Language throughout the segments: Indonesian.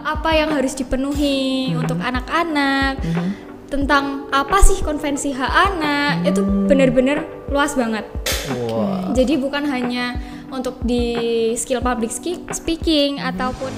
apa yang harus dipenuhi untuk anak-anak, tentang apa sih konvensi hak anak, itu benar-benar luas banget. Jadi bukan hanya untuk di skill public speaking ataupun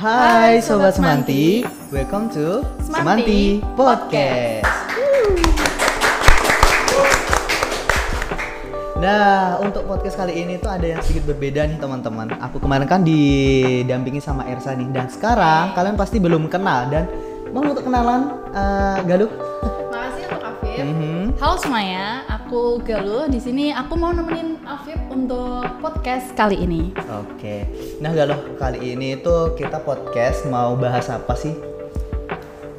Hai Sobat Semanti, welcome to Semanti Podcast. Nah, untuk podcast kali ini tuh ada yang sedikit berbeda nih teman-teman. Aku kemarin kan didampingi sama Ersa nih, dan sekarang kalian pasti belum kenal. Dan mau untuk kenalan, Galuh? Makasih untuk Afif. Halo semuanya, aku Galuh. Di sini aku mau nemenin Afif untuk podcast kali ini. Oke. Nah, Galuh, kali ini tuh kita podcast mau bahas apa sih?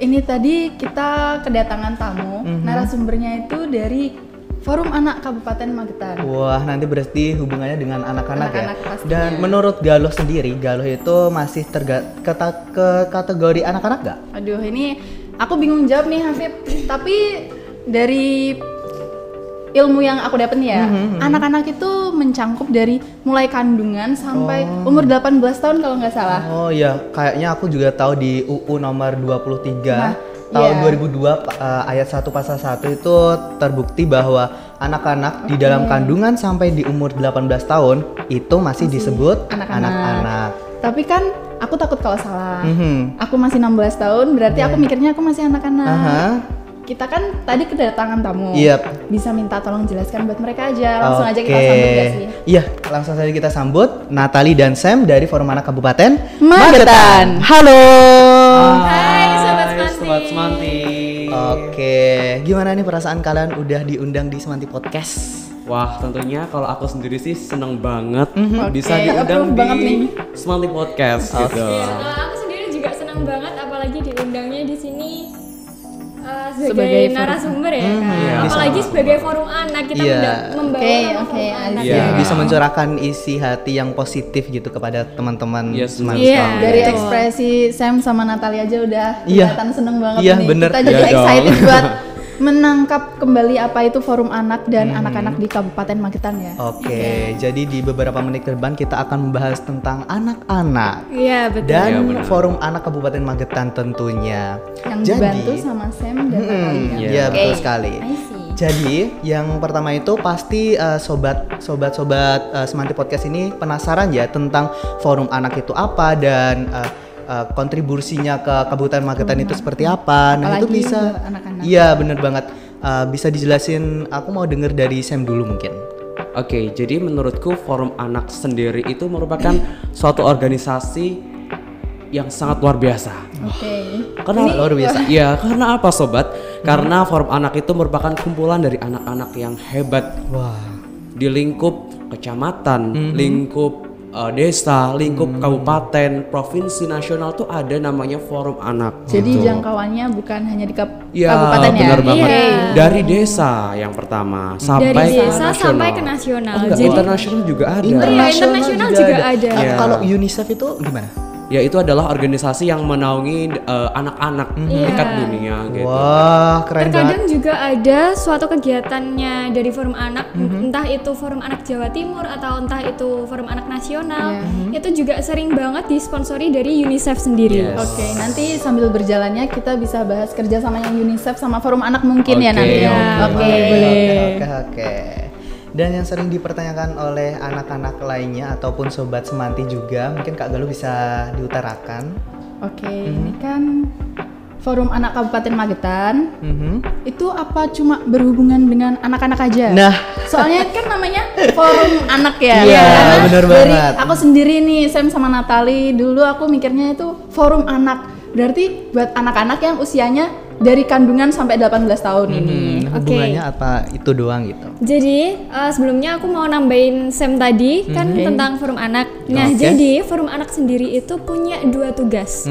Ini tadi kita kedatangan tamu, narasumbernya itu dari Forum Anak Kabupaten Magetan. Wah, nanti berarti hubungannya dengan anak-anak ya. Pastinya. Dan menurut Galuh sendiri, Galuh itu masih ke kategori anak-anak nggak? Aduh, ini aku bingung jawab nih Afif. Tapi dari ilmu yang aku dapat nih ya, anak-anak itu mencangkup dari mulai kandungan sampai umur 18 tahun kalau nggak salah. Oh iya, kayaknya aku juga tahu di UU nomor 23 tahun 2002 ayat 1 pasal 1 itu terbukti bahwa anak-anak di dalam kandungan sampai di umur 18 tahun itu masih disebut anak-anak. Tapi kan aku takut kalau salah. Aku masih 16 tahun, berarti aku mikirnya aku masih anak-anak. Kita kan tadi kedatangan tamu. Bisa minta tolong jelaskan buat mereka aja. Langsung aja kita sambut gak sih? Iya, langsung saja kita sambut Natali dan Sam dari Forum Anak Kabupaten Magetan. Halo. Hai Sobat Semanti. Sobat Semanti. Oke, gimana nih perasaan kalian udah diundang di Semanti Podcast? Wah, tentunya kalau aku sendiri sih seneng banget bisa Oke, diundang approve banget nih. di Semanti Podcast gitu. Kalau aku sendiri juga senang banget, apalagi diundangnya di sini Sebagai sebagai narasumber ya kan. Iya. Apalagi sebagai forum anak kita membawa nama forum anak. Iya. Ya, bisa mencurahkan isi hati yang positif gitu kepada teman-teman Yes, Semanti. Iya. Dari ekspresi Sam sama Natalia aja udah kelihatan seneng banget Iya, nih. bener. Kita jadi Iya dong. excited buat menangkap kembali apa itu forum anak dan anak-anak di Kabupaten Magetan ya. Oke, jadi di beberapa menit ke depan kita akan membahas tentang anak-anak Iya betul. dan Iya, benar. Forum Anak Kabupaten Magetan tentunya. Yang dibantu sama Sam dan Natalia. Iya, Oke, betul sekali. I see. Jadi yang pertama itu pasti sobat Semanti Podcast ini penasaran ya tentang Forum Anak itu apa dan kontribusinya ke Kabupaten Magetan itu seperti apa. Nah, itu Apalagi bisa. buat anak-anak. Iya, bener banget. Bisa dijelasin, aku mau denger dari Sam dulu mungkin. Oke, jadi menurutku Forum Anak sendiri itu merupakan suatu organisasi yang sangat luar biasa. Oke. Karena Luar biasa. Iya, karena apa sobat? Karena Forum Anak itu merupakan kumpulan dari anak-anak yang hebat. Wah. Di lingkup kecamatan, lingkup desa, lingkup kabupaten, provinsi, nasional tuh ada namanya Forum Anak. Jadi gitu. jangkauannya bukan hanya di Ya, kabupaten ya. benar banget. Iya. Dari desa yang pertama sampai Dari ke desa nasional. sampai ke nasional. Enggak, Jadi internasional juga ada. Iya, internasional juga ada. Iya. Kalau UNICEF itu gimana? Ya itu adalah organisasi yang menaungi anak-anak tingkat dunia gitu. Wah, keren terkadang banget. juga ada suatu kegiatannya dari forum anak, entah itu forum anak Jawa Timur atau entah itu forum anak nasional, itu juga sering banget disponsori dari UNICEF sendiri. Yes. Oke, nanti sambil berjalannya kita bisa bahas kerjasama yang UNICEF sama Forum Anak mungkin ya Oke, nanti. oke. Boleh. Oke. Dan yang sering dipertanyakan oleh anak-anak lainnya ataupun sobat Semanti juga, mungkin Kak Galuh bisa diutarakan. Oke, ini kan Forum Anak Kabupaten Magetan. Itu apa cuma berhubungan dengan anak-anak aja? Nah. Soalnya kan namanya Forum Anak ya. Iya, Karena bener dari banget. aku sendiri nih, Sam sama Natali, dulu aku mikirnya itu Forum Anak. Berarti buat anak-anak yang usianya dari kandungan sampai 18 tahun ini. Hubungannya apa itu doang gitu? Jadi sebelumnya aku mau nambahin Sam tadi kan tentang forum anak. Nah, jadi forum anak sendiri itu punya 2 tugas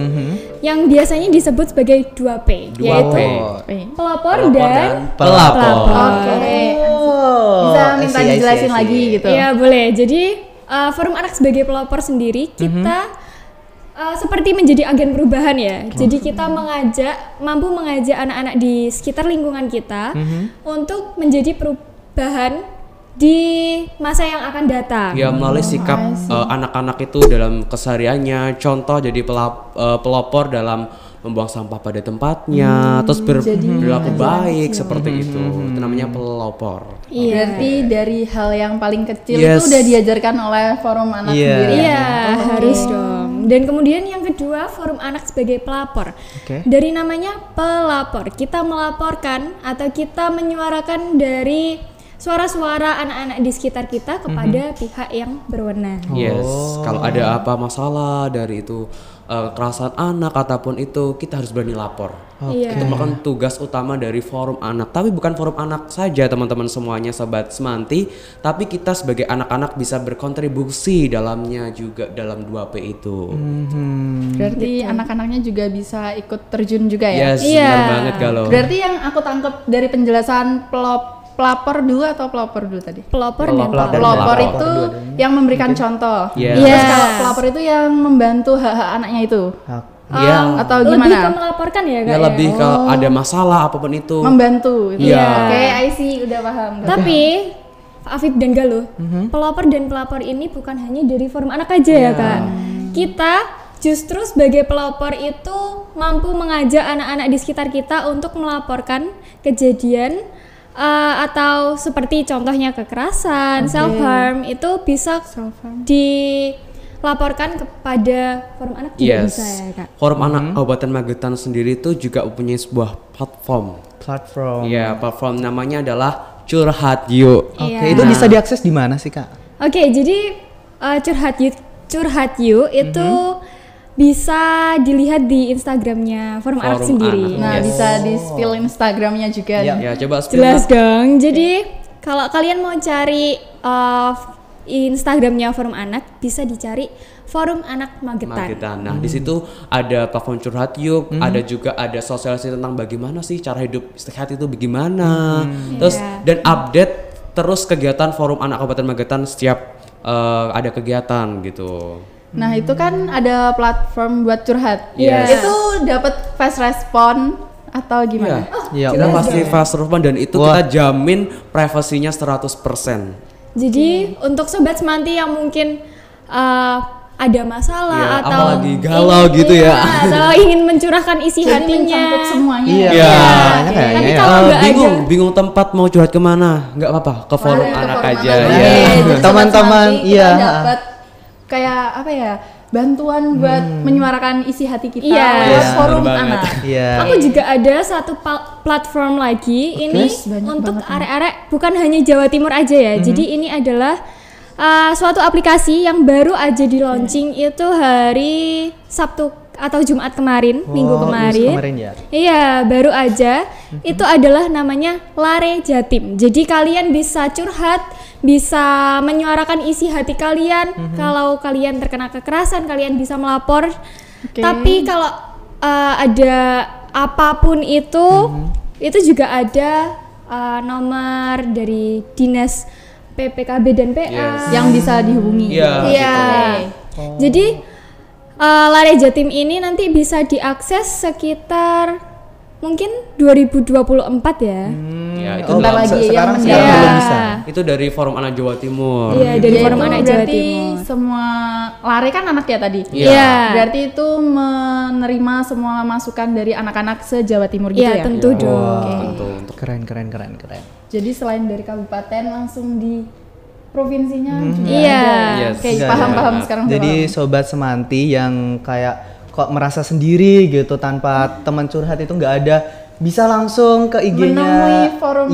yang biasanya disebut sebagai 2P, yaitu pelopor dan pelapor. Oke. Bisa minta dijelasin lagi gitu. Iya, boleh. Jadi forum anak sebagai pelopor sendiri kita seperti menjadi agen perubahan ya. Jadi kita mampu mengajak anak-anak di sekitar lingkungan kita untuk menjadi perubahan di masa yang akan datang. Ya, melalui sikap anak-anak itu dalam kesehariannya, contoh jadi pelopor dalam membuang sampah pada tempatnya, terus berlaku baik seperti itu. Itu namanya pelopor. Berarti dari hal yang paling kecil itu udah diajarkan oleh forum anak sendiri. Iya, harus dong. Dan kemudian yang kedua, forum anak sebagai pelapor. Dari namanya pelapor, kita melaporkan atau kita menyuarakan dari suara-suara anak-anak di sekitar kita kepada pihak yang berwenang. Yes, kalau ada apa masalah dari itu kekerasan anak ataupun itu, kita harus berani lapor. Itu merupakan tugas utama dari forum anak. Tapi bukan forum anak saja teman-teman semuanya, Sobat Semanti, tapi kita sebagai anak-anak bisa berkontribusi dalamnya juga dalam 2P itu. Berarti anak-anaknya juga bisa ikut terjun juga ya? Yes, benar banget Galuh. Berarti yang aku tangkap dari penjelasan pelapor dulu atau pelopor dulu tadi? Pelopor dan pelapor. Pelopor itu yang memberikan contoh. Yeah. Terus kalau pelapor itu yang membantu hak-hak anaknya itu. Atau gimana? Lebih ke melaporkan ya Kak? Ya, lebih ke ada masalah apapun itu. Membantu. Iya. Oke, I see, udah paham. Tapi Afif dan Galuh, pelopor dan pelapor ini bukan hanya dari forum anak aja ya Kak. Kita justru sebagai pelopor itu mampu mengajak anak-anak di sekitar kita untuk melaporkan kejadian atau seperti contohnya kekerasan, self harm itu bisa dilaporkan kepada forum anak juga bisa ya Kak. Forum anak Kabupaten Magetan sendiri itu juga mempunyai sebuah platform. Ya, platform namanya adalah Curhat Yuk. Itu bisa diakses di mana sih Kak? Jadi Curhat Yuk itu bisa dilihat di Instagramnya forum anak sendiri. Nah, bisa di spill Instagramnya juga. Ya, coba spill. Jelas dong. Jadi kalau kalian mau cari Instagramnya forum anak, bisa dicari forum anak Magetan. Nah, di situ ada platform Curhat Yuk, ada sosialisasi tentang bagaimana sih cara hidup sehat itu bagaimana. Terus dan update terus kegiatan forum anak Kabupaten Magetan setiap ada kegiatan gitu. Nah, itu kan ada platform buat curhat. Yes. Itu dapat fast respon atau gimana? Kita pasti fast respon dan itu kita jamin privasinya 100%. Jadi untuk Sobat Semanti yang mungkin ada masalah atau apalagi galau gitu ya, atau ingin mencurahkan isi hatinya, semuanya. Bingung tempat mau curhat kemana, nggak apa-apa, ke forum anak aja. Teman-teman, dapat kayak apa ya, bantuan buat menyuarakan isi hati kita lewat forum anak. Aku juga ada satu platform lagi ini untuk arek-arek bukan hanya Jawa Timur aja ya. Jadi ini adalah suatu aplikasi yang baru aja di launching itu hari Sabtu atau Jumat kemarin, minggu kemarin. Iya, baru aja. Itu adalah namanya Lare Jatim. Jadi kalian bisa curhat, bisa menyuarakan isi hati kalian. Kalau kalian terkena kekerasan, kalian bisa melapor. Tapi kalau ada apapun itu juga ada nomor dari dinas PPKB dan PA yang bisa dihubungi. Jadi Lare Jatim ini nanti bisa diakses sekitar mungkin 2024 ya. Itu bentar lagi sekarang yang belum bisa. Itu dari forum anak Jawa Timur. Iya, dari forum anak Jawa Timur. Semua Lare kan anak ya tadi. Berarti itu menerima semua masukan dari anak-anak se-Jawa Timur gitu ya. Iya, tentu dong. Keren. Jadi selain dari kabupaten langsung di provinsinya juga Iya. ada. Oke, paham sekarang. Jadi Sobat Semanti yang kayak kok merasa sendiri gitu tanpa teman curhat itu nggak ada, bisa langsung ke IG-nya. Menemui forum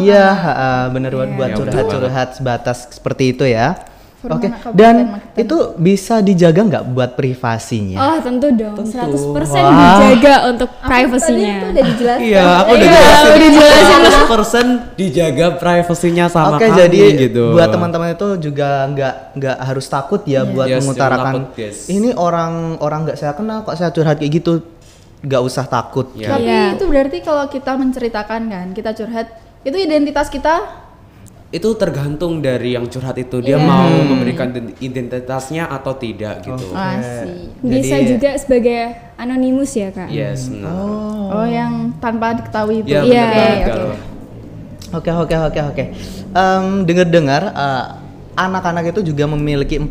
bener buat curhat-curhat sebatas seperti itu ya. Forum Oke, Anak Kabupaten dan Magetan. itu bisa dijaga nggak buat privasinya? Oh tentu dong, 100% Wah. dijaga untuk Tadi itu privasinya. udah dijelasin. Iya, aku udah Iya, jelasin. udah jelasin. 100% dijaga privasinya sama Oke, kami jadi gitu. buat teman-teman itu juga nggak harus takut ya buat Yes, mengutarakan. jangan takut, guys. Ini orang nggak saya kenal kok saya curhat kayak gitu, nggak usah takut. Ya. Tapi Iya. itu berarti kalau kita menceritakan kan, kita curhat, itu identitas kita. Itu tergantung dari yang curhat itu, dia mau memberikan identitasnya atau tidak gitu. Masih. Bisa Jadi- juga sebagai anonimus ya kak. Yes, benar. Oh, yang tanpa diketahui itu. Ya, Iya, benar banget, oke. Gal. Oke. Dengar-dengar anak-anak itu juga memiliki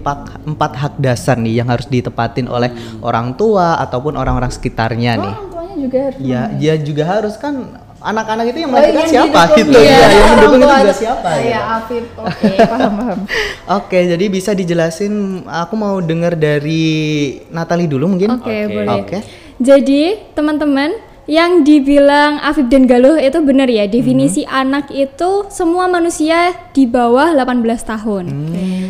empat hak dasar nih yang harus ditepatin oleh orang tua ataupun orang-orang sekitarnya Oh, nih. orang tuanya juga harus. Ya, dia juga harus kan anak-anak itu yang Oh, melahirkan yang siapa didukung. gitu Iya, ya, yang orang mendukung itu tua. juga siapa Iya, gitu. Afif. Oke, paham. Oke, jadi bisa dijelasin, aku mau dengar dari Natali dulu mungkin. Oke, Oke. boleh. Oke. Jadi teman-teman yang dibilang Afif dan Galuh itu benar ya, definisi anak itu semua manusia di bawah 18 tahun.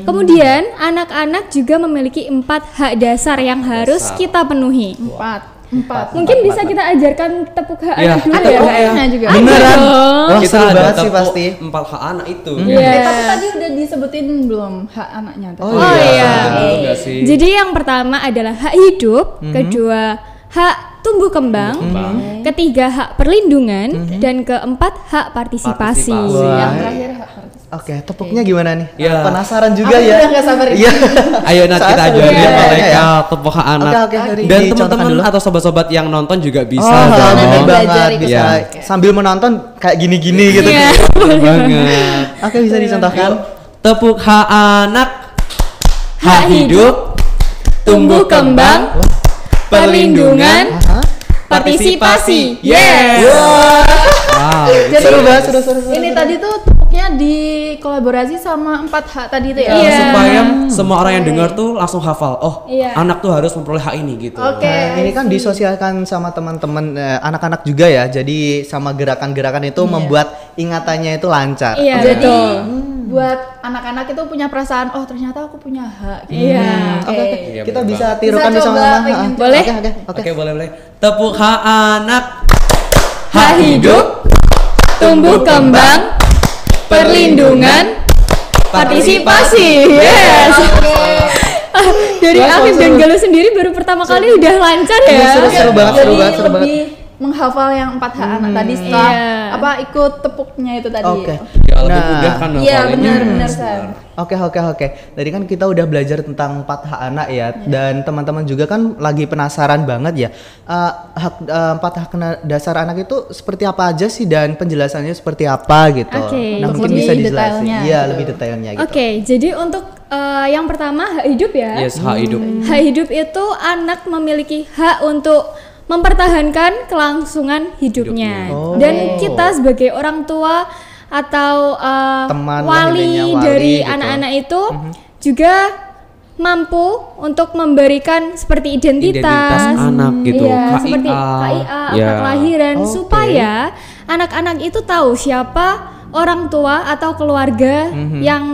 Kemudian anak-anak juga memiliki 4 hak dasar yang harus kita penuhi. Empat. Mungkin bisa kita ajarkan tepuk hak Ya, anak dulu Ada ya. tepuknya juga. Beneran? dong. Wah, Kita seru ada banget sih tepuk pasti. 4 hak anak itu. Iya. Tapi tadi udah disebutin belum hak anaknya tadi? Oh, Oh iya. Betul nggak sih? Jadi yang pertama adalah hak hidup, kedua hak tumbuh kembang, ketiga hak perlindungan, dan keempat hak partisipasi. Partisipasi. Wah. Yang terakhir hak partisipasi. Oke, tepuknya gimana nih? Ya. Penasaran juga Aku ya. udah nggak sabar ini. Iya. Ayo Nat, kita Soalnya ajarin seru banget mereka ya. tepuk hak anak. Oke, Ri, Dan dicontohkan teman-teman dulu. atau sobat-sobat yang nonton juga bisa Oh, dong. bener Belajar banget. ikut Bisa Ya. sambil menonton kayak gini-gini gitu. Iya. Bener banget. Oke, bisa dicontohkan. Tepuk hak anak, Hak hidup, tumbuh kembang, perlindungan, Aha. partisipasi. Yes. Wow. Jadi, Seru banget, seru. Ini tadi tuh tepuknya dikolaborasi sama 4 hak tadi itu ya? Iya. Supaya semua orang yang dengar tuh langsung hafal. Oh, Iya. anak tuh harus memperoleh hak ini gitu. Oke. Nah, ini kan disosialkan sama teman-teman anak-anak juga ya. Jadi sama gerakan-gerakan itu membuat ingatannya itu lancar. Iya, Jadi betul. buat anak-anak itu punya perasaan, oh ternyata aku punya hak. Gitu. Iya. Oke, Iya, kita bener bisa banget. tirukan Bisa coba, bersama-sama. pengen coba. Boleh? Oke. Oke, boleh. Tepuk hak anak, Hak hidup, tumbuh kembang, perlindungan, partisipasi. Yes. Dari Wah, Afif dan seru. Galuh sendiri baru pertama kali udah lancar Iya, ya. seru banget, Jadi seru banget. lebih menghafal yang 4 hak anak tadi setelah Iya. apa ikut tepuknya itu tadi. Oke. ya lebih Nah, mudah kan Iya hafalinnya. benar San. Oke. Tadi kan kita udah belajar tentang 4 hak anak ya, dan teman-teman juga kan lagi penasaran banget ya. 4 hak dasar anak itu seperti apa aja sih dan penjelasannya seperti apa gitu. Oke. Nah, Untuk mungkin lebih bisa dijelasin. detailnya Iya, gitu. lebih detailnya gitu. Oke, jadi untuk yang pertama hak hidup ya. Yes, hak hidup. Hak hidup itu anak memiliki hak untuk mempertahankan kelangsungan hidupnya. Oh. Dan kita sebagai orang tua atau Teman lah, wali intinya wali dari gitu. anak-anak itu juga mampu untuk memberikan seperti Identitas anak gitu, iya, KIA. seperti KIA, akta Ya. kelahiran, Oke. supaya anak-anak itu tahu siapa orang tua atau keluarga yang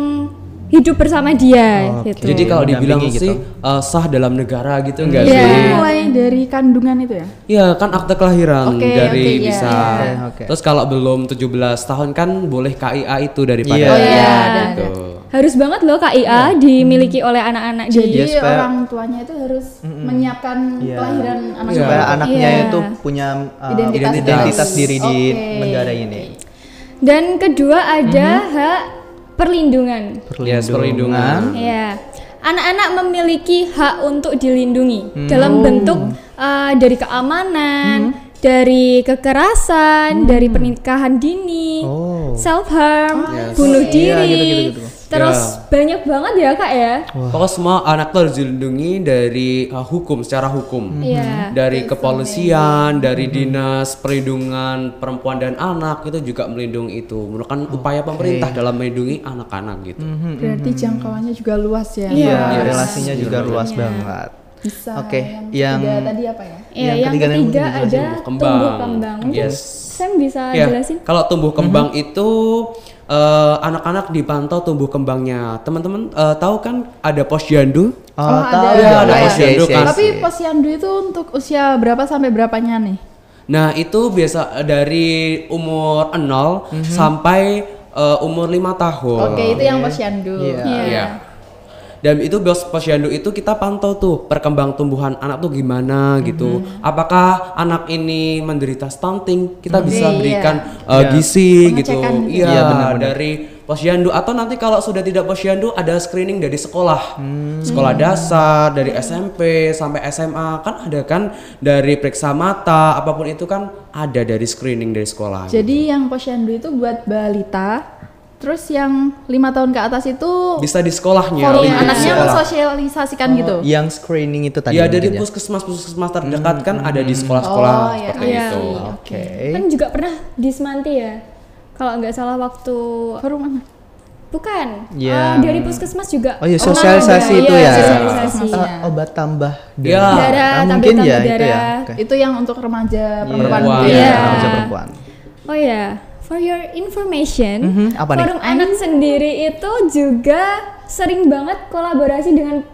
hidup bersama dia Oke. gitu. Jadi kalau dibilang Mendampingi sih gitu. sah dalam negara gitu enggak Iya. sih? Itu mulai dari kandungan itu ya? Iya kan akte kelahiran Oke, dari oke, iya, bisa. iya. Oke. Terus kalau belum 17 tahun kan boleh KIA itu daripada. Iya. Oh, iya, gitu. Harus banget loh KIA dimiliki oleh anak-anak Jadi Iya, supaya- orang tuanya itu harus menyiapkan Iya. kelahiran anak Supaya itu. anaknya Iya. itu punya Identitas. identitas diri di Oke. negara ini. Dan kedua ada hak perlindungan. Yes, perlindungan. Ya, anak-anak memiliki hak untuk dilindungi dalam bentuk dari keamanan, dari kekerasan, dari pernikahan dini, Oh. self harm, Yes. bunuh Iya, diri. gitu. Terus banyak banget ya kak ya. Pokoknya semua anak tuh harus dilindungi dari hukum, secara hukum. Iya. Dari kepolisian, dari dinas perlindungan perempuan dan anak itu juga melindungi itu. Merupakan upaya pemerintah dalam melindungi anak-anak gitu. Berarti jangkauannya juga luas ya. Iya. Iya, Yes. relasinya juga Iya. luas banget. Bisa. Oke, yang yang- ketiga tadi apa ya? Iya, Yang yang ketiga tadi ketiga mungkin ada Tumbuh tumbuh kembang. kembang. Mungkin Yes. Sam bisa Ya, jelasin? kalau tumbuh kembang itu anak-anak dipantau tumbuh kembangnya. Teman-teman tahu kan ada posyandu? tahu ada. dong. Ada Iya, posyandu iya, kan. iya. Tapi posyandu itu untuk usia berapa sampai berapanya nih? Nah, itu biasa dari umur 0 sampai umur 5 tahun. Oke, itu yang posyandu. Iya. Iya. Dan itu posyandu itu kita pantau tuh perkembang tumbuhan anak tuh gimana gitu. Apakah anak ini menderita stunting? Kita bisa Iya. berikan Iya. gizi gitu. Pengecekan gitu. Iya, Iya, benar-benar. dari posyandu atau nanti kalau sudah tidak posyandu ada screening dari sekolah. Sekolah dasar, dari SMP sampai SMA kan ada kan dari periksa mata apapun itu kan ada dari screening dari sekolah. Jadi yang posyandu itu buat balita. Terus yang 5 tahun ke atas itu Bisa di sekolahnya. forum lingkup anaknya sekolah. mensosialisasikan gitu. Yang screening itu tadi. Iya, dari mungkin ya? puskesmas terdekat kan ada di sekolah-sekolah Oh, iya. seperti Iya. itu. Oke. Kan juga pernah di Semanti ya. Kalau nggak salah waktu Forum anak. bukan. Iya. Dari puskesmas juga. Oh iya, pernah sosialisasi ada. itu Iya, ya. sosialisasi. Obat tambah Iya. Darah, mungkin tambah ya itu ya. darah. Oke. Itu yang untuk remaja perempuan. Perempuan. gitu Iya. ya. Remaja perempuan. Oh ya, for your information, Apa nih? forum anak sendiri itu juga sering banget kolaborasi dengan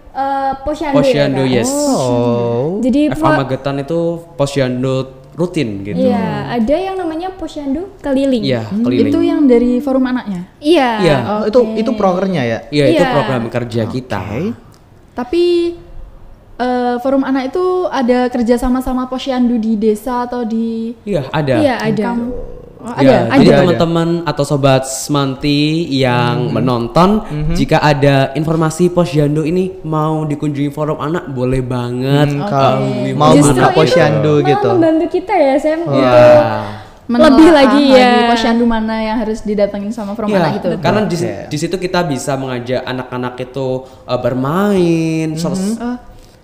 posyandu. Posyandu, ya, Kak? yes. Oh. Jadi FA Magetan itu posyandu rutin gitu. iya, ada yang namanya posyandu keliling. Iya, keliling. Itu yang dari forum anaknya. Iya. Iya. Itu prokernya ya. Iya, itu Iya. program kerja kita. Tapi forum anak itu ada kerja sama posyandu di desa atau di Iya, ada. Iya, ada. Oh, Ya, ada. jadi Ada. teman-teman atau sobat Semanti yang menonton, jika ada informasi posyandu ini mau dikunjungi forum anak, boleh banget. Kalau hubungi mau forum Justru buka anak. posyandu malah gitu. membantu kita ya, Sam. Iya. Lebih Menelaah lagi ya. posyandu mana yang harus didatengin sama forum Iya, anak itu. karena di situ kita bisa mengajak anak-anak itu bermain,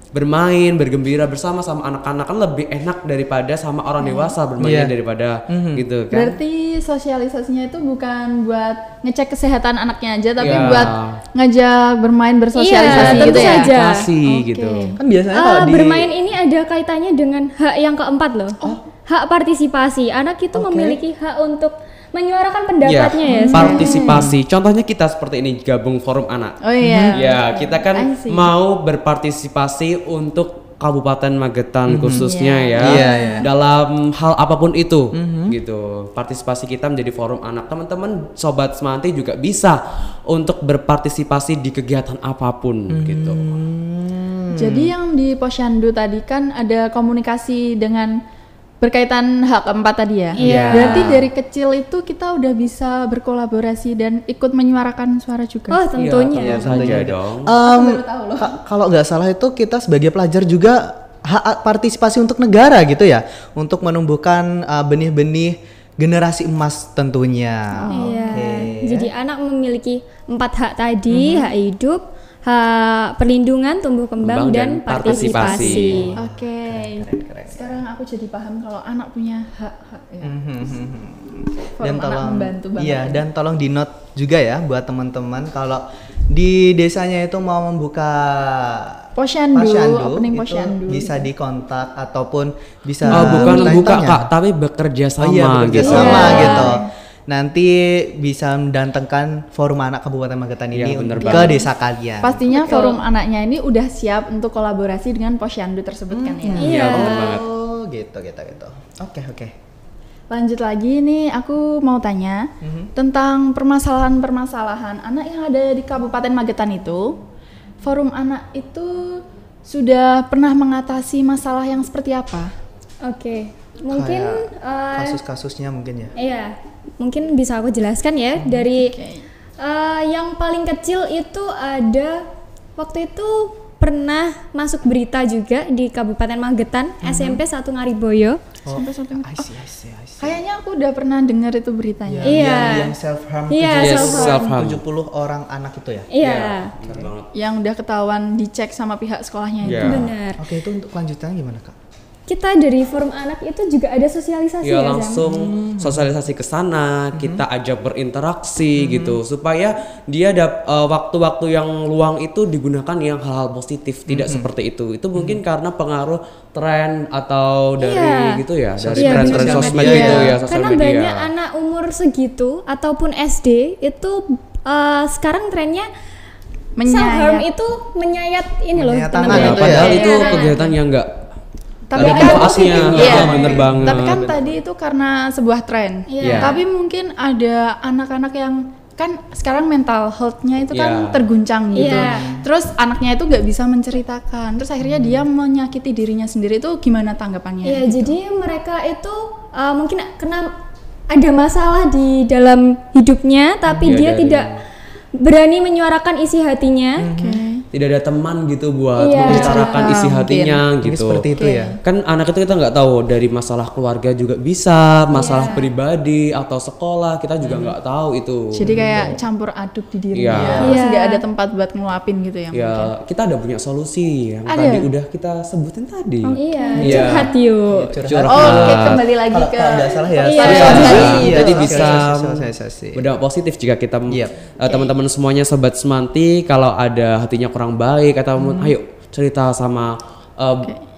bermain, bergembira bersama sama anak-anak kan lebih enak daripada sama orang dewasa bermainnya Iya. daripada gitu kan. Berarti sosialisasinya itu bukan buat ngecek kesehatan anaknya aja, tapi Iya. buat ngajak bermain bersosialisasi Iya, gitu tentu ya. saja. Kasih Oke. gitu. Kan biasanya kalau di Bermain ini ada kaitannya dengan hak yang keempat loh. Hak partisipasi. Anak itu memiliki hak untuk menyuarakan pendapatnya ya. Sam. Partisipasi. Contohnya kita seperti ini gabung forum anak. Oh iya. Ya, kita I kan see. mau berpartisipasi untuk Kabupaten Magetan khususnya ya. Iya, iya. Dalam hal apapun itu gitu. Partisipasi kita menjadi forum anak. Teman-teman sobat Semanti juga bisa untuk berpartisipasi di kegiatan apapun gitu. Jadi yang di posyandu tadi kan ada komunikasi dengan berkaitan hak keempat tadi ya. Iya. Berarti dari kecil itu kita udah bisa berkolaborasi dan ikut menyuarakan suara juga. Oh, tentunya. Iya, tentu saja dong. Kalau nggak salah itu kita sebagai pelajar juga hak partisipasi untuk negara gitu ya, untuk menumbuhkan benih-benih generasi emas tentunya. Iya. Oke. Jadi anak memiliki 4 hak tadi, hak hidup, hak perlindungan, tumbuh kembang, dan partisipasi. Oke. Sekarang aku jadi paham kalau anak punya hak-hak ya. Forum anak membantu banget. Iya, dan tolong di note juga ya buat teman-teman kalau di desanya itu mau membuka Posyandu, opening itu posyandu. bisa dikontak ataupun bisa Bukan membuka tanya-tanya. Kak, tapi bekerja sama Oh iya, bekerja gitu. sama Iya. gitu. Nanti bisa mendatangkan forum anak Kabupaten Magetan ini Iya, bener ke banget. desa kalian. Pastinya forum anaknya ini udah siap untuk kolaborasi dengan posyandu tersebut kan ya. Iya, bener banget. Oh, gitu. Oke. Lanjut lagi nih, aku mau tanya tentang permasalahan-permasalahan anak yang ada di Kabupaten Magetan itu. Forum anak itu sudah pernah mengatasi masalah yang seperti apa? Oke. Mungkin Kasus-kasusnya mungkin ya. iya, mungkin bisa aku jelaskan ya dari yang paling kecil itu ada waktu itu pernah masuk berita juga di Kabupaten Magetan, SMP 1 Ngariboyo. Sampai satu I see. Kayaknya aku udah pernah dengar itu beritanya. Iya. Yang self harm Iya, self-harm. 70 orang anak itu ya. Iya, Bener banget. Yang udah ketahuan dicek sama pihak sekolahnya itu. Iya. benar. Oke, itu untuk kelanjutannya gimana, Kak? Kita dari forum anak itu juga ada sosialisasi Ya ya, Sam? langsung sosialisasi ke sana, kita ajak berinteraksi gitu supaya dia waktu-waktu yang luang itu digunakan yang hal-hal positif, tidak seperti itu. Itu mungkin karena pengaruh tren atau dari Iya. gitu ya, dari Iya, tren-tren benar sosmed banget. gitu Iya. ya, sosial Karena media. banyak anak umur umur segitu ataupun SD itu sekarang trennya self harm itu menyayat ini loh Menyayat teman-teman. tangan itu Padahal ya. itu kegiatan yang enggak Tapi ada kan manfaatnya. iya. Bener banget. Tapi kan tadi itu karena sebuah tren. Iya. Tapi mungkin ada anak-anak yang kan sekarang mental health-nya itu kan Iya. terguncang gitu. Iya. Terus anaknya itu nggak bisa menceritakan. Terus akhirnya dia menyakiti dirinya sendiri, itu gimana tanggapannya? Ya, jadi mereka itu mungkin kena ada masalah di dalam hidupnya, tapi Iya, dia dari- tidak berani menyuarakan isi hatinya. Tidak ada teman gitu buat Iya. membicarakan isi hatinya Ini gitu. seperti itu ya. Kan anak itu kita nggak tahu dari masalah keluarga juga bisa, masalah pribadi atau sekolah kita juga nggak tahu itu. Jadi kayak campur aduk di diri Iya. dia. Terus Iya. nggak ada tempat buat ngeluapin gitu ya. Ya kita ada punya solusi yang Ada. tadi udah kita sebutin tadi. Iya, Iya. curhat yuk. Curhat. Oke, kembali lagi Kalau ke nggak salah ya. Iya. sosialisasi. Jadi Iya, bisa sosialisasi. berdampak positif jika kita Yep. teman-teman semuanya sobat Semanti kalau ada hatinya kurang baik atau ayo cerita sama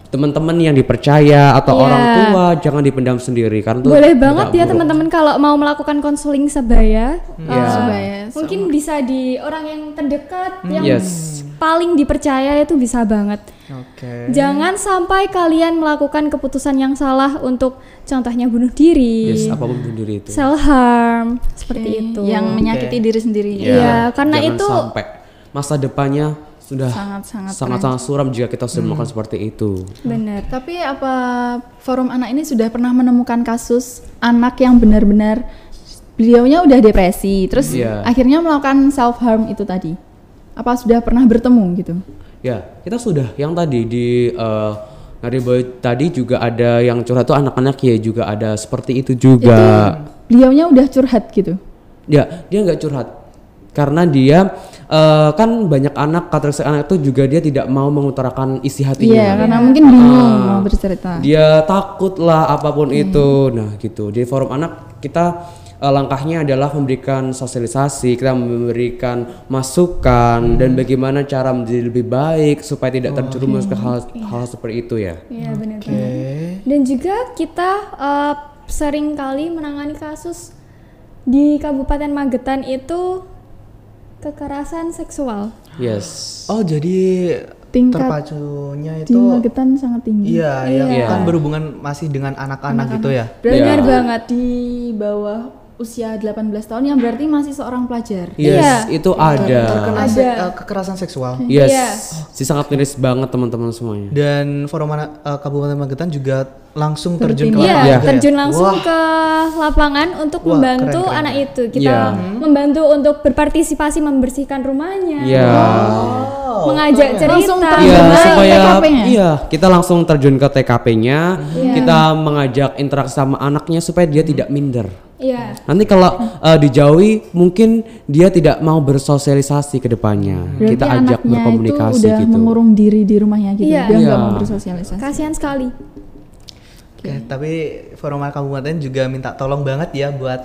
teman-teman yang dipercaya atau Iya. orang tua, jangan dipendam sendiri karena itu Boleh banget ya berdampak. teman-teman kalau mau melakukan konseling sebaya, Iya. Sebaya, mungkin bisa di orang yang terdekat, yang Yes. paling dipercaya itu bisa banget. Oke. Jangan sampai kalian melakukan keputusan yang salah untuk contohnya bunuh diri, Yes, apapun bunuh diri itu. self harm, seperti itu. yang menyakiti diri sendiri. Iya, karena Jangan itu sampai masa depannya sudah Sangat-sangat suram jika kita sudah melakukan seperti itu. benar. Tapi apa forum anak ini sudah pernah menemukan kasus anak yang benar-benar beliaunya udah depresi, terus Iya. akhirnya melakukan self harm itu tadi? Apa sudah pernah bertemu gitu? Ya, kita sudah yang tadi di Ngariboy tadi juga ada yang curhat tuh anak-anak ya juga ada seperti itu juga. Beliaunya udah curhat gitu. Ya, dia nggak curhat karena dia kan banyak anak karakteristik anak itu juga dia tidak mau mengutarakan isi hatinya. Iya, karena mungkin bingung mau bercerita. Dia takut lah apapun itu. Nah, gitu. Di forum anak kita langkahnya adalah memberikan sosialisasi, kita memberikan masukan dan bagaimana cara menjadi lebih baik supaya tidak terjerumus ke hal seperti itu ya. Iya, benar-benar. Dan juga kita sering kali menangani kasus di Kabupaten Magetan itu kekerasan seksual. Yes. Oh, jadi Tingkat terpacunya di itu Magetan sangat tinggi. iya, Iya. kan berhubungan masih dengan anak-anak gitu ya. Benar Iya. banget. Di bawah usia 18 tahun yang berarti masih seorang pelajar. Yes, itu ada. Terkena Ada. kekerasan seksual. Yes. Iya. Si sangat miris banget teman-teman semuanya. Dan forum anak Kabupaten Magetan juga langsung terjun ke Iya, lapangan juga ya? terjun langsung Wah, ke lapangan untuk Wah, membantu keren. anak itu. Kita Iya. membantu untuk berpartisipasi membersihkan rumahnya, Iya. mengajak cerita. Langsung Iya, terjun ke supaya TKP-nya? iya, kita langsung terjun ke TKP-nya, Iya. kita mengajak interaksi sama anaknya supaya dia tidak minder. Iya. Nanti kalau dijauhi mungkin dia tidak mau bersosialisasi ke depannya. Berarti Kita ajak anaknya berkomunikasi itu udah gitu. mengurung diri di rumahnya gitu. Iya. Dia nggak Iya. mau bersosialisasi. Kasihan sekali. Oke, tapi forum anak kabupaten juga minta tolong banget ya buat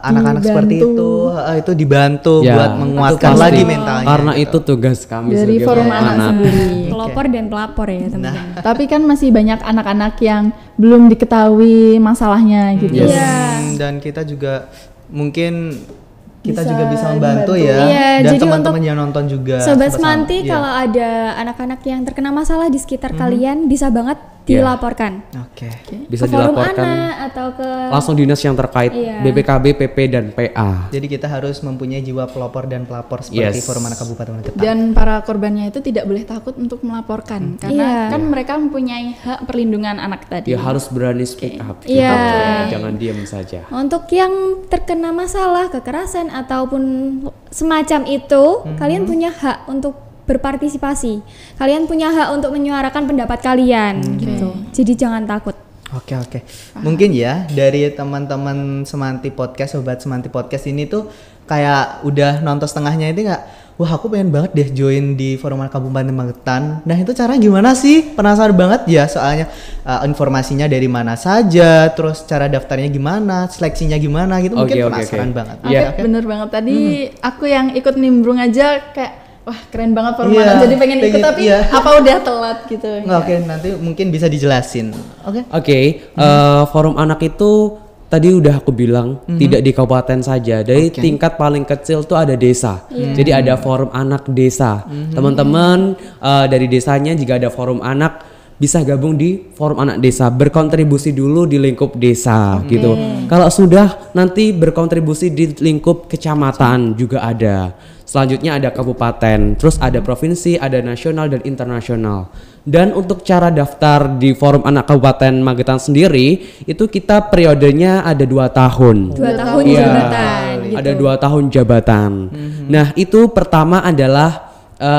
anak-anak seperti itu dibantu Ya, buat menguatkan itu pasti. lagi mentalnya. Karena gitu. itu tugas kami Dari sebagai forum anak sendiri. Pelopor dan pelapor ya teman-teman. Tapi kan masih banyak anak-anak yang belum diketahui masalahnya gitu. Yes. Iya. Dan kita juga mungkin kita Bisa juga bisa membantu membantu. ya. Iya, Dan jadi teman-teman untuk yang nonton juga. Sobat sama-sama. Semanti, Iya. kalau ada anak-anak yang terkena masalah di sekitar kalian bisa banget Iya. dilaporkan. Oke. bisa Ke forum dilaporkan anak atau ke langsung dinas yang terkait Iya. BPKB, PP dan PA. Jadi kita harus mempunyai jiwa pelopor dan pelapor seperti Yes. forum anak kabupaten Magetan. Dan para korbannya itu tidak boleh takut untuk melaporkan karena Iya. kan mereka mempunyai hak perlindungan anak tadi. Dia harus berani speak up. gitu. Iya. Jangan diam saja. Untuk yang terkena masalah kekerasan ataupun semacam itu, kalian punya hak untuk berpartisipasi. Kalian punya hak untuk menyuarakan pendapat kalian gitu. Jadi jangan takut. Oke. Mungkin ya dari teman-teman Semanti Podcast, sobat Semanti Podcast ini tuh kayak udah nonton setengahnya itu nggak? Wah, aku pengen banget deh join di forum anak kabupaten Magetan. Nah, itu cara gimana sih? Penasaran banget ya soalnya informasinya dari mana saja, terus cara daftarnya gimana, seleksinya gimana gitu. Mungkin Oke, penasaran oke. banget. Iya. Afif, bener banget tadi aku yang ikut nimbrung aja kayak wah keren banget forum Iya, anak jadi pengen ikut pengen- tapi iya. apa udah telat gitu. Nggak, oke, nanti mungkin bisa dijelasin. Oke. Oke, forum anak itu tadi udah aku bilang tidak di kabupaten saja. Dari tingkat paling kecil tuh ada desa. Jadi ada forum anak desa. Teman-teman dari desanya jika ada forum anak bisa gabung di forum anak desa, berkontribusi dulu di lingkup desa gitu. Kalau sudah nanti berkontribusi di lingkup kecamatan juga ada. Selanjutnya ada kabupaten, terus ada provinsi, ada nasional dan internasional. Dan untuk cara daftar di forum anak Kabupaten Magetan sendiri itu kita periodenya ada 2 tahun. 2 tahun Iya, jabatan gitu. ada 2 tahun jabatan. Nah itu pertama adalah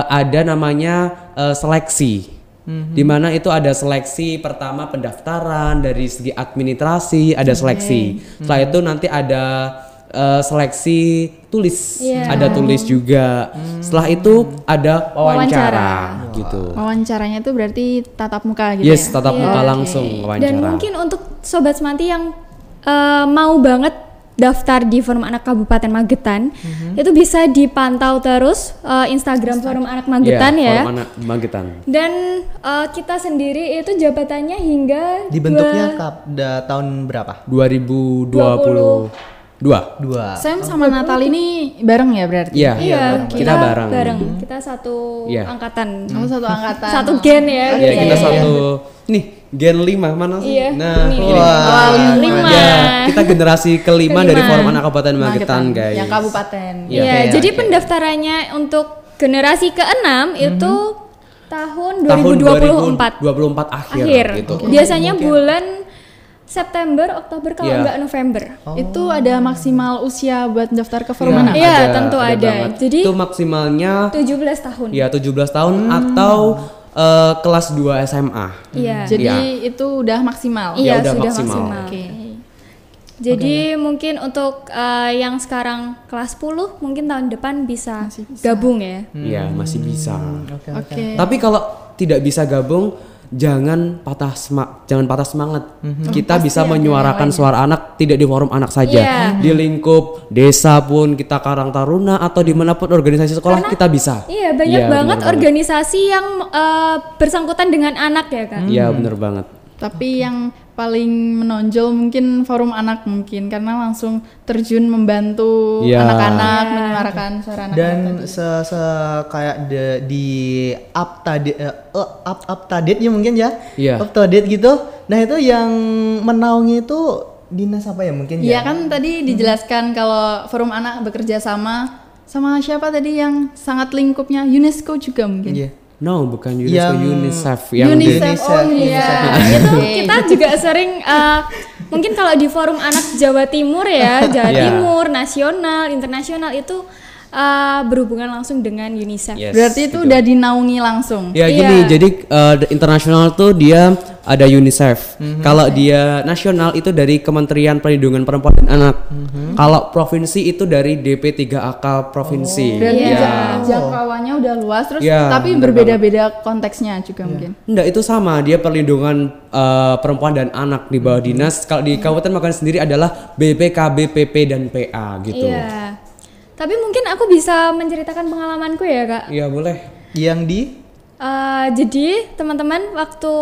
ada namanya seleksi. Di mana itu ada seleksi pertama pendaftaran dari segi administrasi, ada seleksi. Setelah itu nanti ada seleksi tulis, ada tulis juga. Setelah itu ada wawancara gitu. Wawancaranya itu berarti tatap muka gitu Yes, ya? tatap muka langsung wawancara. Dan mungkin untuk Sobat Semanti yang mau banget daftar di Forum Anak Kabupaten Magetan, itu bisa dipantau terus Instagram Forum Anak Magetan ya. Forum Anak Magetan. Dan kita sendiri itu jabatannya hingga Dibentuknya tahun berapa? 2022. Sam sama Natal ini bareng ya berarti? Iya, Iya, kita bareng. Kita satu Iya. angkatan. Oh, satu angkatan. Satu gen ya. Iya, kita satu. Nih, gen 5 mana sih? Iya, Nah, ini. ini. Wah, 5. Ya, kita generasi kelima dari Kelima. Forum Anak Kabupaten Magetan, guys. Yang kabupaten. Iya. Iya, Oke, jadi oke. pendaftarannya untuk generasi ke-6 itu tahun Tahun 2024 2024 akhir, akhir. gitu. Biasanya bulan September, Oktober kalau Iya. enggak November. Itu ada maksimal usia buat daftar ke forum Iya, anak? Iya, tentu ada. banget. Jadi itu maksimalnya 17 tahun. ya 17 tahun atau kelas 2 SMA. Iya. Jadi itu udah maksimal? Iya, udah sudah maksimal. maksimal. Oke. Jadi mungkin untuk yang sekarang kelas 10 mungkin tahun depan bisa, gabung ya. Iya, masih bisa. Oke. Tapi kalau tidak bisa gabung, jangan patah semangat. Kita bisa menyuarakan suara anak tidak di forum anak saja, Iya. di lingkup desa pun kita Karang Taruna atau dimanapun organisasi sekolah kita bisa. Iya, banyak Iya, banget bener organisasi yang bersangkutan dengan anak ya kan. Iya, bener banget. Tapi yang paling menonjol mungkin forum anak mungkin karena langsung terjun membantu Iya. anak-anak menyuarakan suara anak. Dan kayak di up to date ya mungkin ya. Iya. Up to date gitu. Nah, itu yang menaungi itu dinas apa ya mungkin Iya ya? kan tadi dijelaskan kalau forum anak bekerja sama siapa tadi yang sangat lingkupnya UNESCO juga mungkin. Iya. No, bukan UNESCO, Yang- UNICEF yang di- UNICEF, oh iya. Itu kita juga sering mungkin kalau di forum anak Jawa Timur ya, Jawa Iya. Timur, nasional, internasional itu berhubungan langsung dengan UNICEF. Yes, Berarti itu gitu. udah dinaungi langsung. Ya Iya. gini, jadi internasional tuh dia ada UNICEF. Kalau dia nasional itu dari Kementerian Perlindungan Perempuan dan Anak. Kalau provinsi itu dari DP3AK provinsi. Berarti Ya. jangkauannya udah luas terus Iya, tapi bener berbeda-beda konteksnya juga mungkin. Enggak, itu sama, dia perlindungan perempuan dan anak di bawah dinas. Kalau di Kabupaten Magetan sendiri adalah BPKB, PP dan PA gitu. Iya. Tapi mungkin aku bisa menceritakan pengalamanku ya kak. Iya, boleh. Yang di Jadi teman-teman waktu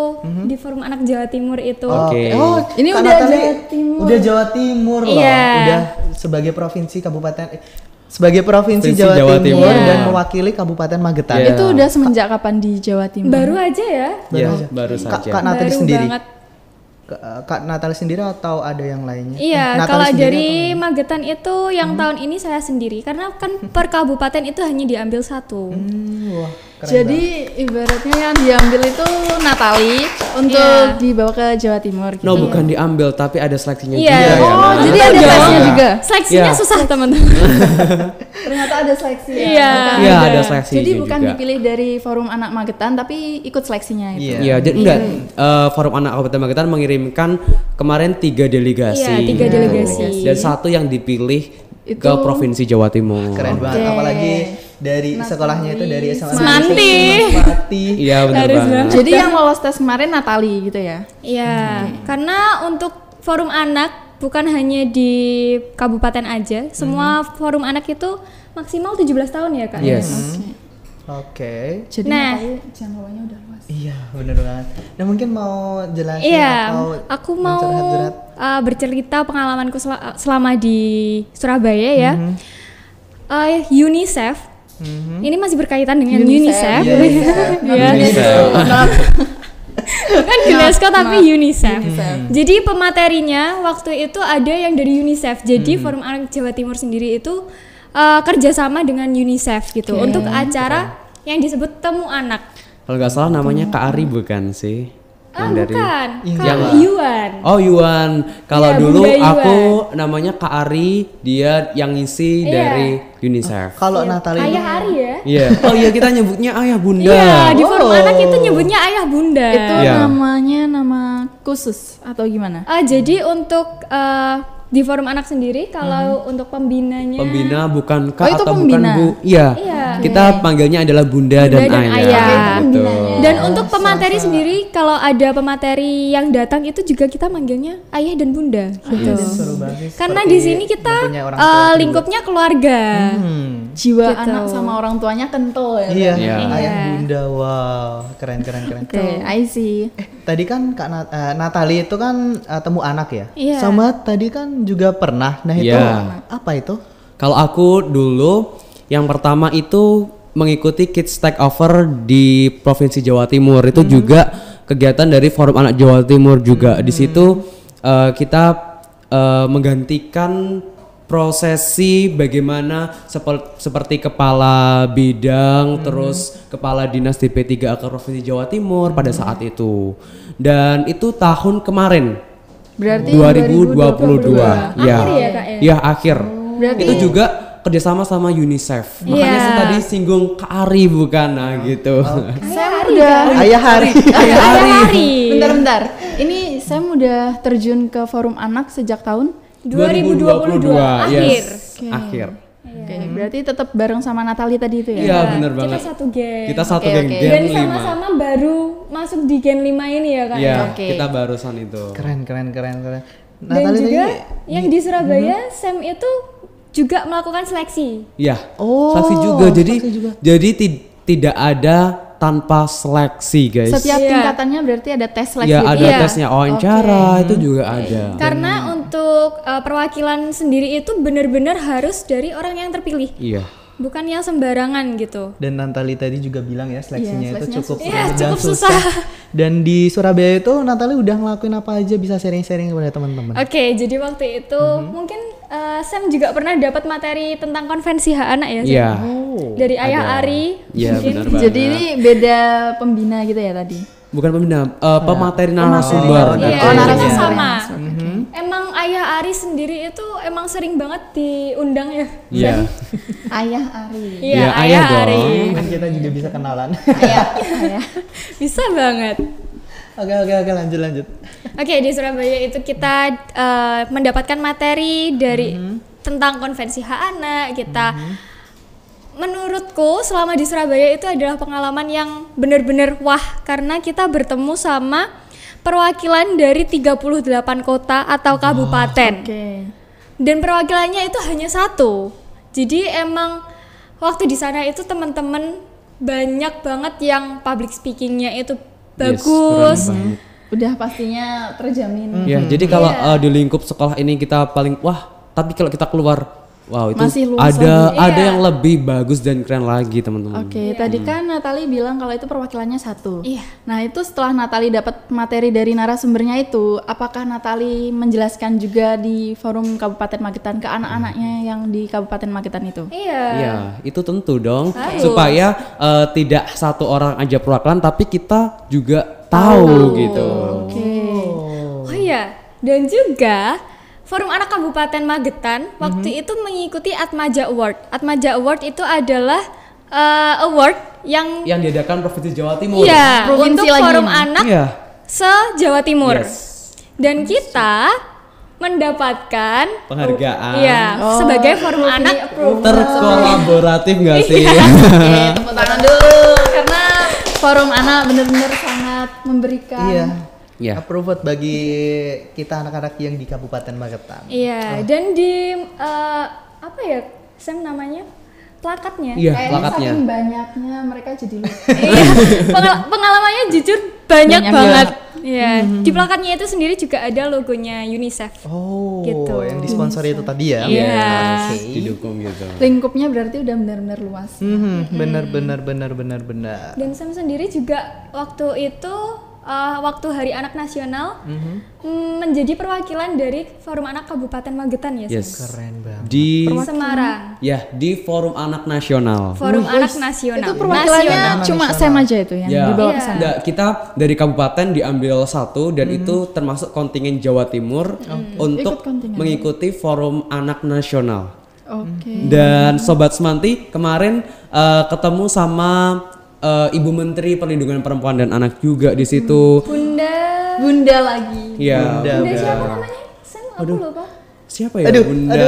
di forum anak Jawa Timur itu, Oke. Oh, Ini Kak udah Natali Jawa Timur. Udah Jawa Timur loh. Iya. Udah sebagai provinsi kabupaten sebagai provinsi Provinsi Jawa, Jawa Timur, Timur. dan mewakili Kabupaten Magetan. Iya. Itu udah semenjak kapan di Jawa Timur? baru aja ya. Ya, baru saja. Kak Natali Baru sendiri. banget. Kak Natali sendiri atau ada yang lainnya? Iya, Natali kalau sendiri dari Magetan itu yang tahun ini saya sendiri karena kan per kabupaten itu hanya diambil satu. Wah, keren Jadi ibaratnya yang diambil itu Natali untuk Iya. dibawa ke Jawa Timur gitu. No, bukan diambil, tapi ada seleksinya Iya. juga. ya, Oh, Nak. jadi ada Iya. seleksinya juga. Seleksinya Iya. susah teman-teman. Ternyata ada seleksi ya. Iya. Bukan Iya, ada. ada seleksinya Jadi bukan juga. dipilih dari forum anak Magetan tapi ikut seleksinya itu. Iya. Iya, jadi enggak Forum Anak Kabupaten Magetan mengirimkan kemarin 3 delegasi. Iya, 3 delegasi. Dan satu yang dipilih ke Itu- Provinsi Jawa Timur. Keren banget, apalagi dari sekolahnya itu dari SMA Semanti. Semanti. Iya, benar Harus banget. banget. Jadi yang lolos tes kemarin Natali gitu ya. Iya, karena untuk forum anak bukan hanya di kabupaten aja, semua forum anak itu maksimal 17 tahun ya kak. Yes. Oke. Jadi Nah. Natali jangkauannya udah luas. Iya, bener banget. Nah, mungkin mau jelasin Iya, atau aku mau mencurhat-curhat? bercerita pengalamanku selama di Surabaya ya. UNICEF, ini masih berkaitan dengan UNICEF. Iya, Ya. Kan UNESCO tapi UNICEF. Jadi pematerinya waktu itu ada yang dari UNICEF. Jadi Forum Anak Jawa Timur sendiri itu kerjasama dengan UNICEF gitu untuk acara yang disebut Temu Anak. Kalau nggak salah namanya Kak Ari bukan sih? Bukan, Kak yang Yuan. Oh Yuan, kalau Iya, dulu Bunda Yuan. aku namanya Kak Ari, dia yang ngisi Iya. dari UNICEF. Kalau Natali ini Ayah Ari ya. Iya. Oh iya, kita nyebutnya ayah bunda. Iya, di Forum Anak itu nyebutnya Ayah Bunda. Itu Iya. namanya nama khusus atau gimana? Jadi untuk di Forum Anak sendiri kalau untuk pembinanya Pembina bukan Kak Oh, itu atau pembina. bukan Bu. Iya. Iya. Kita panggilnya adalah Bunda, Bunda dan dan Ayah. Ayah. Oke, itu Gitu. dan untuk pemateri sendiri kalau ada pemateri yang datang itu juga kita manggilnya Ayah dan Bunda gitu. seru banget. Karena Seperti di sini kita mempunyai orang tua juga. lingkupnya keluarga. Jiwa Gitu. anak sama orang tuanya kental ya. Iya, Iya. ayah bunda, wow, keren. Oke, I see. Tadi kan Natali itu kan temu anak ya. Iya. Sama tadi kan juga pernah. Nah itu Iya. apa itu? Kalau aku dulu yang pertama itu mengikuti Kids Takeover di Provinsi Jawa Timur. Itu juga kegiatan dari Forum Anak Jawa Timur juga. Di situ kita menggantikan prosesi bagaimana seperti kepala bidang, terus kepala dinas DP3 Provinsi Jawa Timur pada saat itu. Dan itu tahun kemarin. Berarti 2022. Ya. Akhir ya, Kak, ya? Ya, akhir. Berarti- itu juga kerjasama sama UNICEF. Makanya Iya. saya tadi singgung Kak Ari bukan, nah gitu. saya udah Ayah Hari. Ayah Hari. bentar. Ini saya udah terjun ke Forum Anak sejak tahun. 2022 akhir. Yes, akhir. Oke, berarti tetap bareng sama Natali tadi itu ya? Iya, bener Kita banget. satu geng. Kita satu Oke, geng oke. Gen Dan 5. sama-sama baru masuk di Gen 5 ini ya, Kak. Iya, Oke. kita barusan itu. Keren. Dan Natali juga tadi yang di Surabaya Sam itu juga melakukan seleksi. Iya. Oh, Saksi juga. Jadi saksi juga. jadi tidak ada tanpa seleksi, guys. Setiap Iya. tingkatannya berarti ada tes seleksi. Ya gitu ada Iya. tesnya wawancara itu juga ada. Karena untuk perwakilan sendiri itu benar-benar harus dari orang yang terpilih, Iya. bukan yang sembarangan gitu. Dan Natali tadi juga bilang ya seleksinya Iya, itu seleksinya cukup susah. Iya, sulit dan cukup susah. Dan di Surabaya itu Natali udah ngelakuin apa aja, bisa sharing-sharing kepada teman-teman. Oke, jadi waktu itu mungkin Sam juga pernah dapat materi tentang konvensi hak anak ya, Sam? Iya. Dari Ayah Ari. Iya, mungkin. benar banget. Jadi ini beda pembina gitu ya tadi. Bukan pembina, pemateri narasumber. narasumber. Iya, Oh, kita narasumber. sama. Emang Ayah Ari sendiri itu emang sering banget diundang ya. Iya. Ayah Ari. Iya, Iya, Ayah Ayah Ari. dong. Mungkin kita juga bisa kenalan. Ayah. Bisa banget. Oke, lanjut. Oke, di Surabaya itu kita mendapatkan materi dari tentang konvensi hak anak. Kita menurutku selama di Surabaya itu adalah pengalaman yang benar-benar wah karena kita bertemu sama perwakilan dari 38 kota atau kabupaten. Oke. Dan perwakilannya itu hanya satu. Jadi emang waktu di sana itu teman-teman banyak banget yang public speakingnya itu bagus. keren banget. Udah pastinya terjamin. Ya, jadi kalau di lingkup sekolah ini kita paling wah, tapi kalau kita keluar, wow itu Masih lulusan. ada Iya. yang lebih bagus dan keren lagi, teman-teman. Oke, tadi kan Natali bilang kalau itu perwakilannya satu. Iya. Nah, itu setelah Natali dapat materi dari narasumbernya itu, apakah Natali menjelaskan juga di forum Kabupaten Magetan ke anak-anaknya yang di Kabupaten Magetan itu? Iya. Iya, itu tentu dong Harus. supaya tidak satu orang aja perwakilan, tapi kita juga tahu gitu. Oke. Oh iya, dan juga Forum Anak Kabupaten Magetan waktu itu mengikuti Atmaja Award. Atmaja Award itu adalah award yang Yang diadakan Provinsi Jawa Timur. iya Provinsi untuk lagi Forum ini. Anak Iya. se-Jawa Timur. Yes. Dan kita mendapatkan Penghargaan. iya sebagai Forum Anak Terkolaboratif nggak sih? Oke, tepuk tangan dulu karena forum anak benar-benar sangat memberikan. Iya. Iya. Approved bagi kita anak-anak yang di Kabupaten Magetan. Iya, dan di apa ya Sam namanya? plakatnya. Iya, Kayaknya plakatnya. saking banyaknya mereka jadi lupa. Iya, pengalamannya jujur banyak Banyak banget. Iya, di plakatnya itu sendiri juga ada logonya UNICEF. Oh, Gitu. yang disponsori itu tadi ya? Iya. Oke. Didukung gitu. Lingkupnya berarti udah benar-benar luas. Benar. Dan Sam sendiri juga waktu itu waktu Hari Anak Nasional menjadi perwakilan dari Forum Anak Kabupaten Magetan ya, Sam? Yes. Keren banget. Di Semarang. ya di Forum Anak Nasional. Forum Anak Nasional. Itu perwakilannya Nasional. cuma Sam aja itu yang Ya, dibawa ke Iya. sana. Nggak, kita dari kabupaten diambil satu dan itu termasuk kontingen Jawa Timur untuk Ikut kontingen. mengikuti Forum Anak Nasional. Oke. Dan Sobat Semanti kemarin ketemu sama Ibu Menteri Perlindungan Perempuan dan Anak juga di situ. Bunda lagi. Ya. Bunda siapa namanya? Sam, aku lupa. Siapa ya? Aduh, Bunda.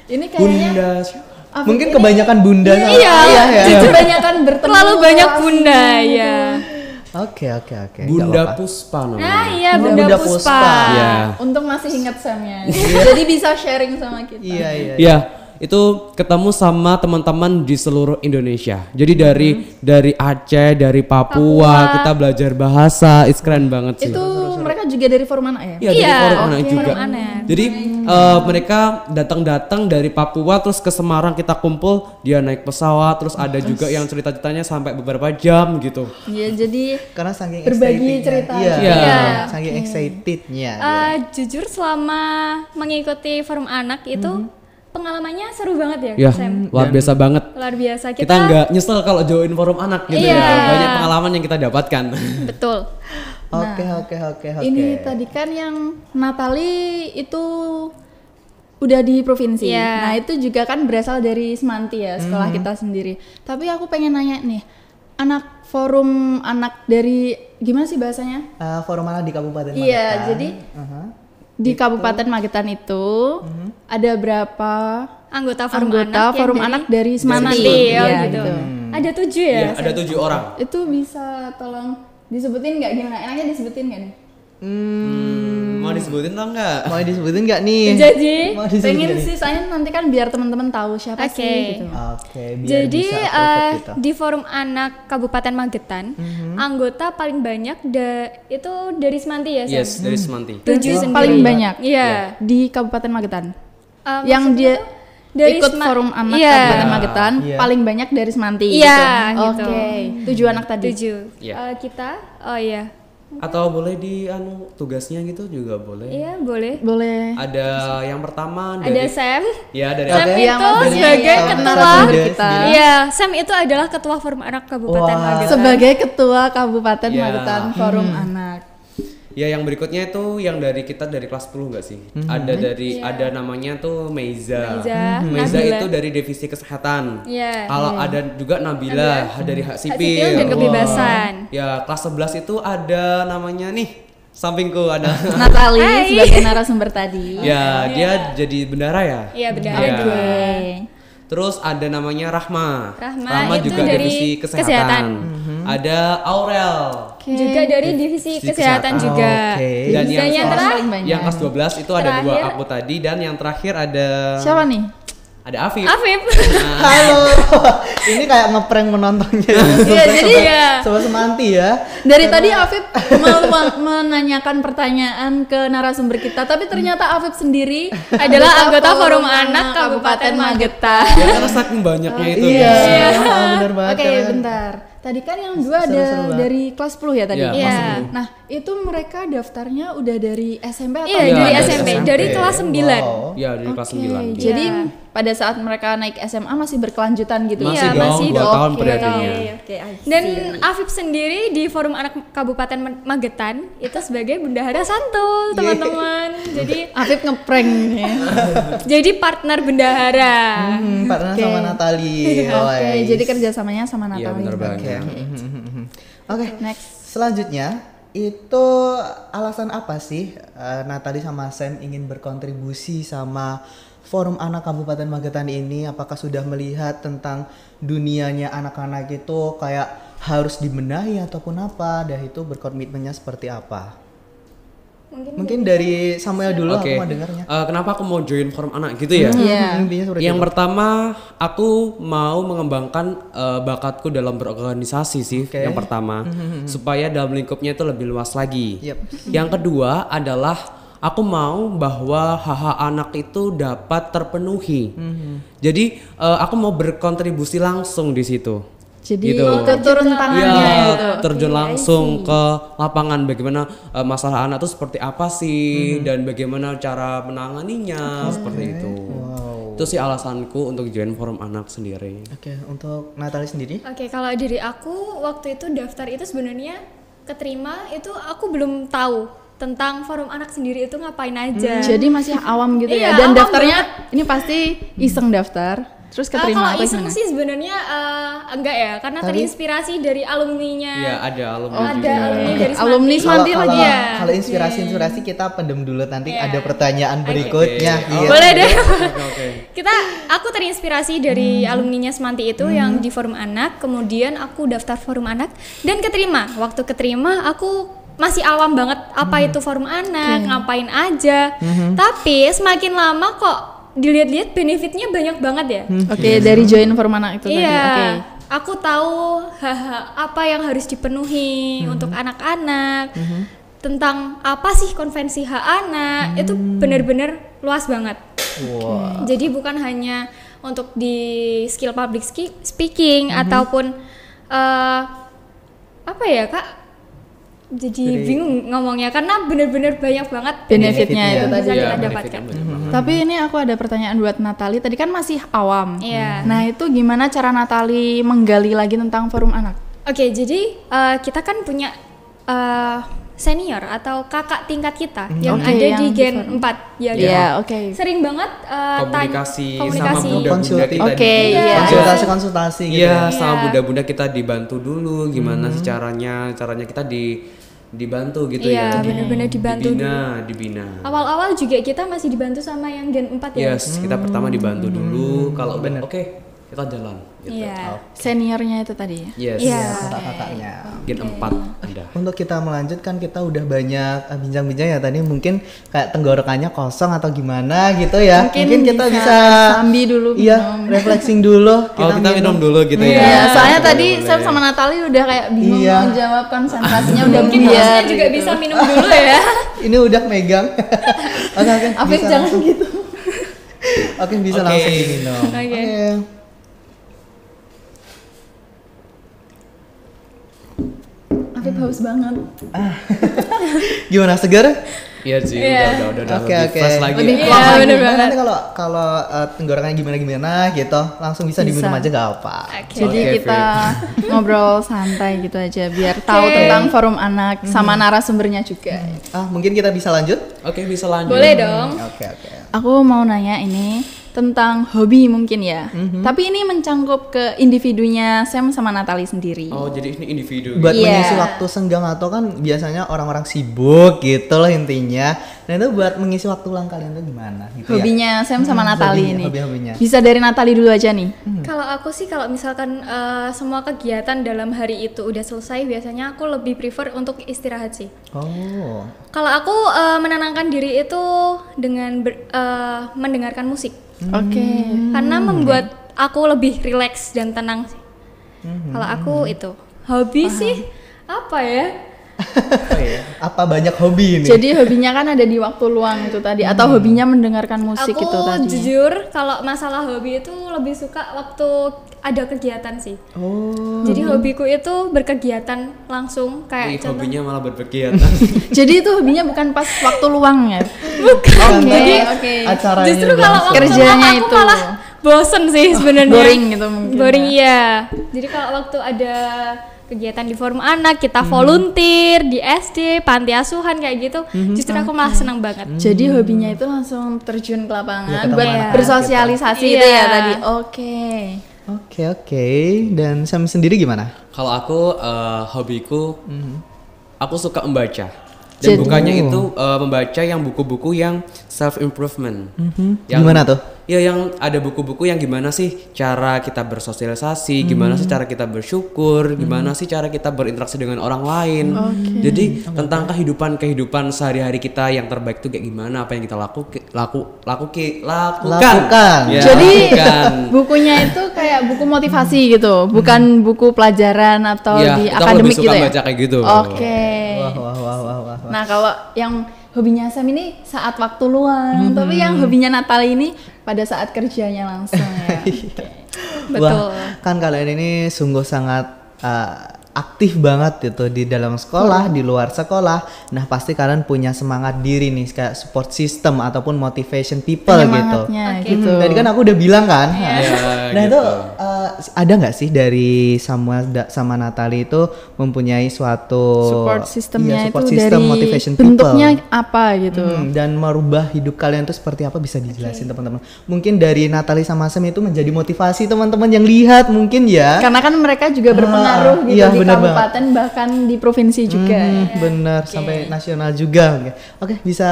Ini kayaknya Bunda siapa? Afif Mungkin ini kebanyakan bunda sama Iya, ayah ya. jujur kebanyakan bertemu. terlalu banyak relasi. bunda ya. Oke. Bunda Nggak apa-apa. Puspa namanya. Nah iya Bunda Bunda Puspa. Puspa. Ya. Untung masih ingat Samnya. Jadi bisa sharing sama kita. Iya. Ya, itu ketemu sama teman-teman di seluruh Indonesia. Jadi dari Aceh, dari Papua, kita belajar bahasa. It's keren banget sih. Itu mereka juga dari forum anak ya? Iya, dari Forum Anak oke. juga. Forum Anak. Jadi mereka datang dari Papua terus ke Semarang, kita kumpul, dia naik pesawat, terus ada juga yang cerita-ceritanya sampai beberapa jam gitu. Iya, jadi Karena saking Berbagi excitednya. cerita. Iya. Iya. Saking excitednya. Jujur selama mengikuti Forum Anak itu pengalamannya seru banget Ya, ya, Sam. luar biasa banget. Luar biasa Kita nggak nyesel kalau join Forum Anak gitu Iya. ya. Banyak pengalaman yang kita dapatkan. betul. Oke. ini tadi kan yang Natali itu udah di provinsi. Iya. Nah, itu juga kan berasal dari Semanti ya, sekolah kita sendiri. Tapi aku pengen nanya nih, anak forum anak dari gimana sih bahasanya? Forum anak di Kabupaten Magetan. Iya, jadi di Kabupaten Magetan itu ada berapa Anggota Forum anggota Anak forum yang anak dari Semanti? Semanti, oh Iya, gitu. Ada 7 ya? Iya, ada 7 orang. Itu bisa tolong disebutin nggak, gimana? Enaknya disebutin nggak nih? Mau disebutin atau enggak? Mau disebutin nggak nih? Jadi Mau disebutin Pengen nggak nih? sih, soalnya nanti kan biar teman-teman tahu siapa Oke. sih gitu. Oke, biar Jadi bisa approve kita. di Forum Anak Kabupaten Magetan, anggota paling banyak itu dari Semanti ya, Sam? Yes, dari Semanti. 7 Berarti sendiri. paling banyak Iya. di Kabupaten Magetan. Maksudnya Yang dia tuh dari ikut Sema- forum anak Iya. Kabupaten Magetan Iya. paling banyak dari Semanti Iya, gitu. gitu. Oke, 7 anak tadi. 7. Iya. Kita, oh iya. Atau boleh di tugasnya gitu juga boleh. Iya, boleh. Boleh. Ada yang pertama Ada dari Sam. ya dari Sam Oke. itu Yang sebagai maksudnya ketua. narasumber kita. Iya, Sam itu adalah ketua Forum Anak Kabupaten Wah. Magetan. Sebagai ketua Kabupaten Iya. Magetan Forum Anak. ya yang berikutnya itu yang dari kita dari kelas 10 enggak sih? Ada dari ada namanya tuh Meiza. Meiza, Nabila. itu dari divisi kesehatan. Iya. Kalau ada juga Nabila dari hak sipil. sipil dan kebebasan. Ya, kelas 11 itu ada namanya nih, sampingku ada. Natali Hai. sebagai narasumber tadi. Ya, dia jadi bendara ya? Iya, benar. Iya. Dua. Terus ada namanya Rahma. Rahma itu juga dari divisi kesehatan. kesehatan. Ada Aurel. Juga dari divisi Divisi kesehatan kesehatan. juga. Oke. Dan Dan yang yang kelas- terakhir paling banyak. Yang kelas 12 itu ada dua, Terakhir. aku tadi, dan yang terakhir ada Siapa nih? ada Afif. Afif. Halo. Ini kayak ngeprank penontonnya. Iya, jadi ya. Sobat Semanti ya. Dari tadi Afif menanyakan pertanyaan ke narasumber kita, tapi ternyata Afif sendiri Adalah anggota Forum Anak Kabupaten Magetan. Ya karena saking banyaknya itu. Iya. ya. Benar banget. Oke, karena- bentar. Tadi kan yang dua Seru-seru ada banget. dari kelas 10 ya tadi? Iya, kelas Iya. 10. Nah, itu mereka daftarnya udah dari SMP atau Iya, Iya, dari dari SMP, SMP. dari kelas 9. Wow. Ya, dari kelas Oke, 9. jadi Iya. pada saat mereka naik SMA masih berkelanjutan gitu. Masih Iya, dong, masih 2 dong. tahun Oke, periodenya. Oke, I see. Dan Afif sendiri di Forum Anak Kabupaten Magetan itu sebagai bendahara santul, teman-teman. Jadi Afif ngeprank ya. jadi partner bendahara. Partner Oke. sama Natali. Oke, jadi kerjasamanya sama Iya, Natali. benar banget. Oke. Next. Selanjutnya itu alasan apa sih Natali sama Sam ingin berkontribusi sama Forum Anak Kabupaten Magetan ini? Apakah sudah melihat tentang dunianya anak-anak itu kayak harus dibenahi ataupun apa? Dan itu berkomitmennya seperti apa? Mungkin dari Samuel dulu Oke. aku mau dengarnya. Kenapa aku mau join forum anak gitu ya? Iya. Intinya seperti Yang itu. pertama, aku mau mengembangkan bakatku dalam berorganisasi sih. Oke. Yang pertama, supaya dalam lingkupnya itu lebih luas lagi. Yep. Yang kedua adalah aku mau bahwa hak-hak anak itu dapat terpenuhi. Jadi aku mau berkontribusi langsung di situ. Jadi Gitu. turun tangannya Ya, gitu. terjun langsung ke lapangan bagaimana masalah anak itu seperti apa sih dan bagaimana cara menanganinya seperti itu. Itu sih alasanku untuk join forum anak sendiri. Oke, untuk Natalie sendiri? Oke, kalau dari aku waktu itu daftar itu sebenarnya keterima itu aku belum tahu tentang forum anak sendiri itu ngapain aja. Jadi masih awam gitu Iya, ya. Dan awam daftarnya ini pasti iseng daftar. Terus keterima kalau atau iseng gimana? sih sebenarnya enggak ya, karena Tapi- terinspirasi dari alumninya. Iya, ada alumni Ada juga. alumni dari Alumni Semanti. Semanti Kalau- lagi kalau- ya. Kalau inspirasi kita pendem dulu, nanti Iya. ada pertanyaan berikutnya. Oke. Iya. Boleh deh. Oke. Aku terinspirasi dari alumninya Semanti itu yang di forum anak, kemudian aku daftar forum anak dan keterima. Waktu keterima aku masih awam banget apa itu forum anak, ngapain aja. Tapi semakin lama kok dilihat-lihat benefitnya banyak banget ya. Oke, dari join forum anak itu tadi. Iya. Oke. Aku tahu apa yang harus dipenuhi untuk anak-anak. Tentang apa sih konvensi hak anak, itu benar-benar luas banget. Wow. Jadi bukan hanya untuk di skill public speaking ataupun apa ya Kak? Jadi bingung ngomongnya karena benar-benar banyak banget Benefitnya itu yang tadi. bisa Iya, kita benefitnya dapatkan. banyak banget. Tapi ini aku ada pertanyaan buat Natalie. Tadi kan masih awam. Iya. Nah, itu gimana cara Natalie menggali lagi tentang forum anak? Oke, jadi kita kan punya senior atau kakak tingkat kita yang Oke, ada yang di di Gen forum. 4 ya. Iya, dia oke. sering banget Komunikasi sama komunikasi. bunda-bunda Konsulti. kita Oke, di- iya. Konsultasi gitu. Iya, ya. sama bunda-bunda kita dibantu dulu gimana sih caranya kita dibantu gitu Iya, ya. benar-benar dibantu Dibina. Awal-awal juga kita masih dibantu sama yang Gen 4 ya. Yes, kita pertama dibantu dulu kalau udah oke, kita jalan gitu. Iya. Seniornya itu tadi ya. Yes. Iya. Kakak-kakaknya. Gen 4 ada. Untuk kita melanjutkan, kita udah banyak bincang-bincang ya tadi, mungkin kayak tenggorokannya kosong atau gimana gitu ya. Mungkin kita bisa sambil dulu iya, minum. refreshing dulu. Kita minum dulu gitu ya. Iya, soalnya Boleh, tadi boleh. Sam sama Natalie udah kayak bingung Iya. mau jawab, konsentrasinya udah Mungkin buyar hostnya juga gitu. bisa minum dulu ya. Ini udah megang. Oke, Afif bisa jangan langsung. gitu. Oke, bisa Oke. langsung diminum. Oke. Afif haus banget. Gimana, segar? Iya sih, Iya. udah Oke, lebih oke. fresh lagi. Lebih Iya, klop lagi. bener Nah, banget. nanti kalau tenggorokannya gimana gitu, langsung bisa diminum aja gak apa. Oke. Jadi Oke, kita ngobrol santai gitu aja biar tahu Oke. tentang forum anak sama narasumbernya juga. Mungkin kita bisa lanjut? Oke, bisa lanjut. Boleh dong. Oke. Aku mau nanya ini tentang hobi mungkin ya. Tapi ini mencangkup ke individunya Sam sama Natalie sendiri. Oh, jadi ini individu. Buat Iya. mengisi waktu senggang atau kan biasanya orang-orang sibuk gitu loh intinya. Nah itu buat mengisi waktu luang kalian tuh gimana gitu Hobinya Sam sama Natalie ini. Hobi-hobinya. Bisa dari Natalie dulu aja nih. Kalau aku sih kalau misalkan semua kegiatan dalam hari itu udah selesai, biasanya aku lebih prefer untuk istirahat sih. Oh. Kalau aku menenangkan diri itu dengan mendengarkan musik. Oke. Karena membuat aku lebih rileks dan tenang sih. Kalau aku itu hobi sih apa ya? Apa banyak hobi ini? Jadi hobinya kan ada di waktu luang itu tadi atau hobinya mendengarkan musik Aku itu tadi. jujur kalau masalah hobi itu lebih suka waktu ada kegiatan sih. Oh. Jadi hobiku itu berkegiatan langsung kayak contoh. Hobinya malah berkegiatan. Jadi itu hobinya bukan pas waktu luang ya. Bukan. Oke. Jadi Acaranya justru kalau berlangsung. waktu Kerjanya luang aku itu. malah bosen sih sebenarnya. Boring gitu mungkin. Boring iya. Jadi kalau waktu ada kegiatan di forum anak, kita volunteer di SD, panti asuhan kayak gitu, justru aku malah senang banget. Jadi hobinya itu langsung terjun ke lapangan Ya, ketemu buat anak-anak bersosialisasi gitu. itu ya Iya. tadi. Oke. Oke. Dan Sam sendiri gimana? Kalau aku hobiku, aku suka membaca. Dan Jadi- bukannya itu membaca yang buku-buku yang self improvement. Yang Gimana tuh? ya yang ada buku-buku yang gimana sih cara kita bersosialisasi, gimana sih cara kita bersyukur, gimana sih cara kita berinteraksi dengan orang lain. Jadi tentang kehidupan sehari-hari kita yang terbaik itu kayak gimana, apa yang kita lakukan. Ya, Jadi lakukan. bukunya itu kayak buku motivasi gitu, bukan buku pelajaran atau Ya, di kita akademik lebih suka gitu ya. baca kayak gitu. Oke. Wah. Nah kalau yang hobinya Sam ini saat waktu luang, tapi yang hobinya Natali ini pada saat kerjanya langsung ya. Betul. Wah, kan kalian ini sungguh sangat aktif banget gitu di dalam sekolah, di luar sekolah. Nah, pasti kalian punya semangat diri nih kayak support system ataupun motivation people gitu. Penyemangatnya gitu. Tadi kan aku udah bilang kan. Nah, gitu. itu ada nggak sih dari Samuel sama Natali itu mempunyai suatu Support systemnya support itu system, dari motivation bentuknya people. apa gitu. Dan merubah hidup kalian itu seperti apa bisa dijelasin teman-teman. Mungkin dari Natali sama Sam itu menjadi motivasi teman-teman yang lihat mungkin ya. Karena kan mereka juga berpengaruh gitu iya, di bener kabupaten bahkan di provinsi juga. Bener, sampai nasional juga. Oke, bisa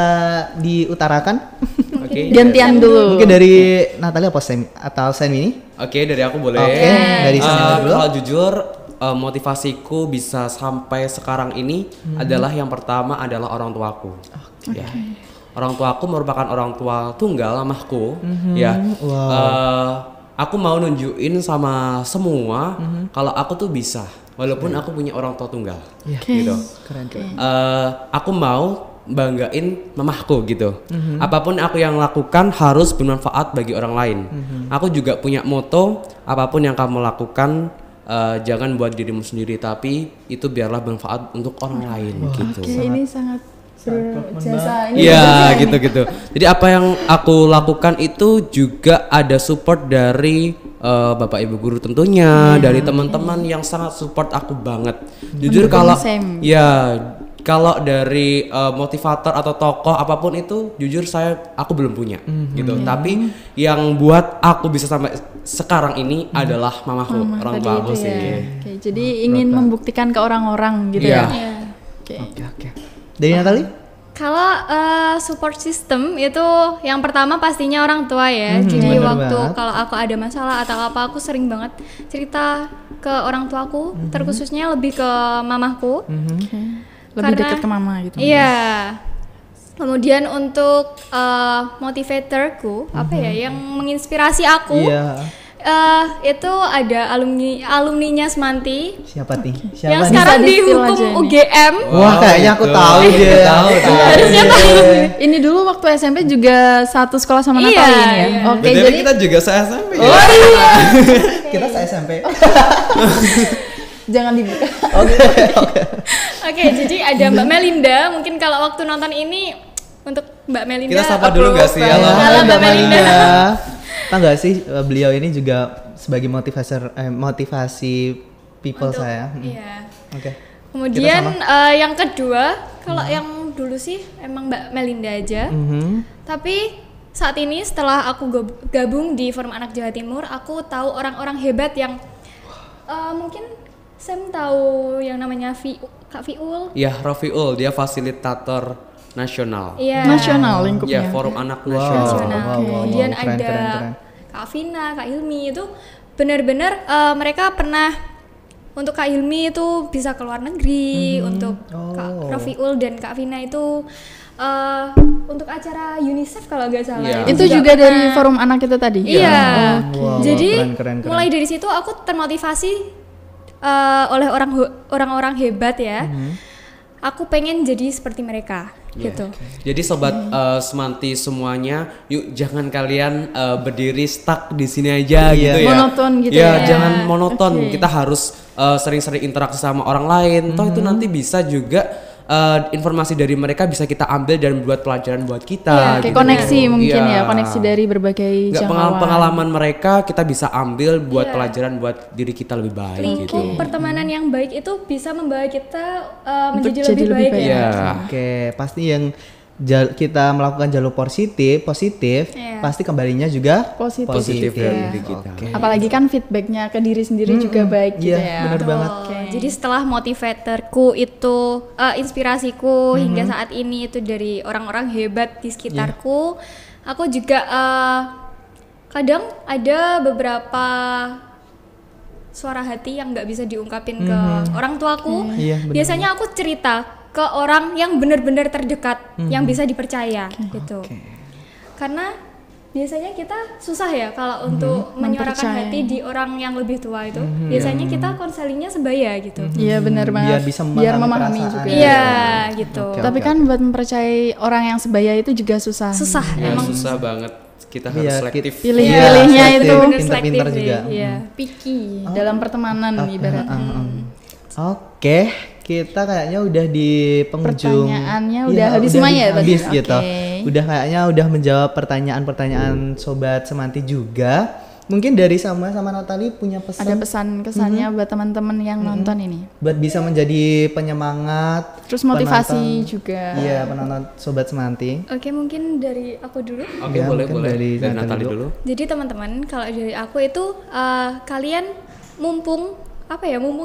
diutarakan? Oke. Gantian dulu. Mungkin dari Natali apa Sam atau Sam ini? Oke, dari aku boleh. Oke, dari Sam dulu. Kalau jujur motivasiku bisa sampai sekarang ini adalah yang pertama adalah orang tuaku. Ya. Orang tuaku merupakan orang tua tunggal mamahku. Ya. Aku mau nunjukin sama semua kalau aku tuh bisa, walaupun aku punya orang tua tunggal. Gitu. Keren. Aku mau banggain mamahku gitu. Apapun aku yang lakukan harus bermanfaat bagi orang lain. Aku juga punya moto, apapun yang kamu lakukan jangan buat dirimu sendiri, tapi itu biarlah bermanfaat untuk orang lain gitu. Oke, ini sangat berjasa. Ini Iya gitu. Jadi apa yang aku lakukan itu juga ada support dari bapak ibu guru tentunya, dari teman-teman yang sangat support aku banget. Jujur kalau kalau dari motivator atau tokoh apapun itu, jujur aku belum punya gitu. Tapi yang buat aku bisa sampai sekarang ini adalah mamaku, orang tua aku sih. Oke, jadi ingin membuktikan ke orang-orang gitu Iya. ya. Oke. Dari Natali? Kalau support system itu yang pertama pastinya orang tua ya. Jadi bener waktu banget. kalau aku ada masalah atau apa, aku sering banget cerita ke orang tuaku, terkhususnya lebih ke mamahku. Lebih Karena- dekat ke mama gitu. Iya. Kemudian untuk motivatorku apa ya yang menginspirasi aku Iya. itu ada alumninya Semanti Siapa nih? yang nih? sekarang Bisa di di-spill hukum aja ini. UGM. Wah, kayaknya aku tahu deh. Harusnya tahu. Ini dulu waktu SMP juga satu sekolah sama Iya, Natali ini ya. iya. Oke, BTW jadi kita juga se-SMP ya. Kita SMP. jangan dibuka. Oke, jadi ada Mbak Melinda. Mungkin kalau waktu nonton ini untuk Mbak Melinda. Kita sapa dulu nggak sih? Halo. Halo, Mbak Melinda. Tahu nggak sih beliau ini juga sebagai motivasi people Untuk- saya. Iya. Oke. Kemudian yang kedua, kalau yang dulu sih emang Mbak Melinda aja. Tapi saat ini setelah aku gabung di Forum Anak Jawa Timur, aku tahu orang-orang hebat yang mungkin Sam tahu yang namanya Kak Fiul. Ya, Rafiul, dia fasilitator nasional. Iya. Nasional lingkupnya. Ya, Forum Anak Nasional. Nasional. Kemudian keren, ada keren. Kak Vina, Kak Hilmi itu benar-benar mereka pernah untuk Kak Hilmi itu bisa ke luar negeri, untuk Kak Rafiul dan Kak Vina itu untuk acara UNICEF kalau nggak salah. Iya. Itu juga dari forum anak kita tadi. Iya. Wow, Jadi keren. mulai dari situ aku termotivasi oleh orang-orang hebat ya. Aku pengen jadi seperti mereka gitu. Jadi sobat Semanti semuanya, yuk jangan kalian berdiri stuck di sini aja gitu ya. Monoton gitu ya. ya. Jangan monoton. Kita harus sering-sering interaksi sama orang lain. Toh itu nanti bisa juga informasi dari mereka bisa kita ambil dan buat pelajaran buat kita. Iya, kayak gitu. koneksi mungkin Iya. ya, koneksi dari berbagai Nggak, jangkauan. pengalaman mereka kita bisa ambil buat Iya. pelajaran buat diri kita lebih baik Lingkup gitu. pertemanan yang baik itu bisa membawa kita Untuk menjadi jadi lebih lebih baik baik. ya. Iya. Oke, pasti yang kita melakukan jalur positif, Iya. pasti kembalinya juga Positif. Positif Iya. dari diri kita. Oke. Apalagi kan feedbacknya ke diri sendiri juga baik gitu Iya, ya. bener banget. Betul. Jadi setelah motivatorku itu inspirasiku hingga saat ini itu dari orang-orang hebat di sekitarku, aku juga kadang ada beberapa suara hati yang nggak bisa diungkapin ke orang tuaku. Iya, benar. Biasanya aku cerita ke orang yang benar-benar terdekat, yang bisa dipercaya gitu. Karena biasanya kita susah ya kalau untuk menyuarakan hati di orang yang lebih tua itu. Biasanya kita konselingnya sebaya gitu. Iya benar banget. Biar memahami perasaan. juga. Iya gitu. Tapi kan buat mempercayai orang yang sebaya itu juga susah. Susah Ya, emang. susah banget. Kita harus Iya, selektif. Pilih-pilihnya Iya, itu Bener selektif pinter-pinter sih, juga. Iya. picky dalam pertemanan ibaratnya. Oke, kita kayaknya udah di penghujung. Pertanyaannya Iya, udah habis semuanya ya tadi? habis gitu. Oke. Udah kayaknya udah menjawab pertanyaan-pertanyaan Sobat Semanti juga. Mungkin dari Samuel sama Natali punya pesan Ada pesan-kesannya buat teman-teman yang nonton ini. buat bisa menjadi penyemangat. Terus motivasi penonton- juga. Iya, penonton Sobat Semanti. Oke, mungkin dari aku dulu. Oke, Ya, boleh mungkin dari Natali Natali dulu. dulu. Jadi teman-teman, kalau dari aku itu kalian mumpung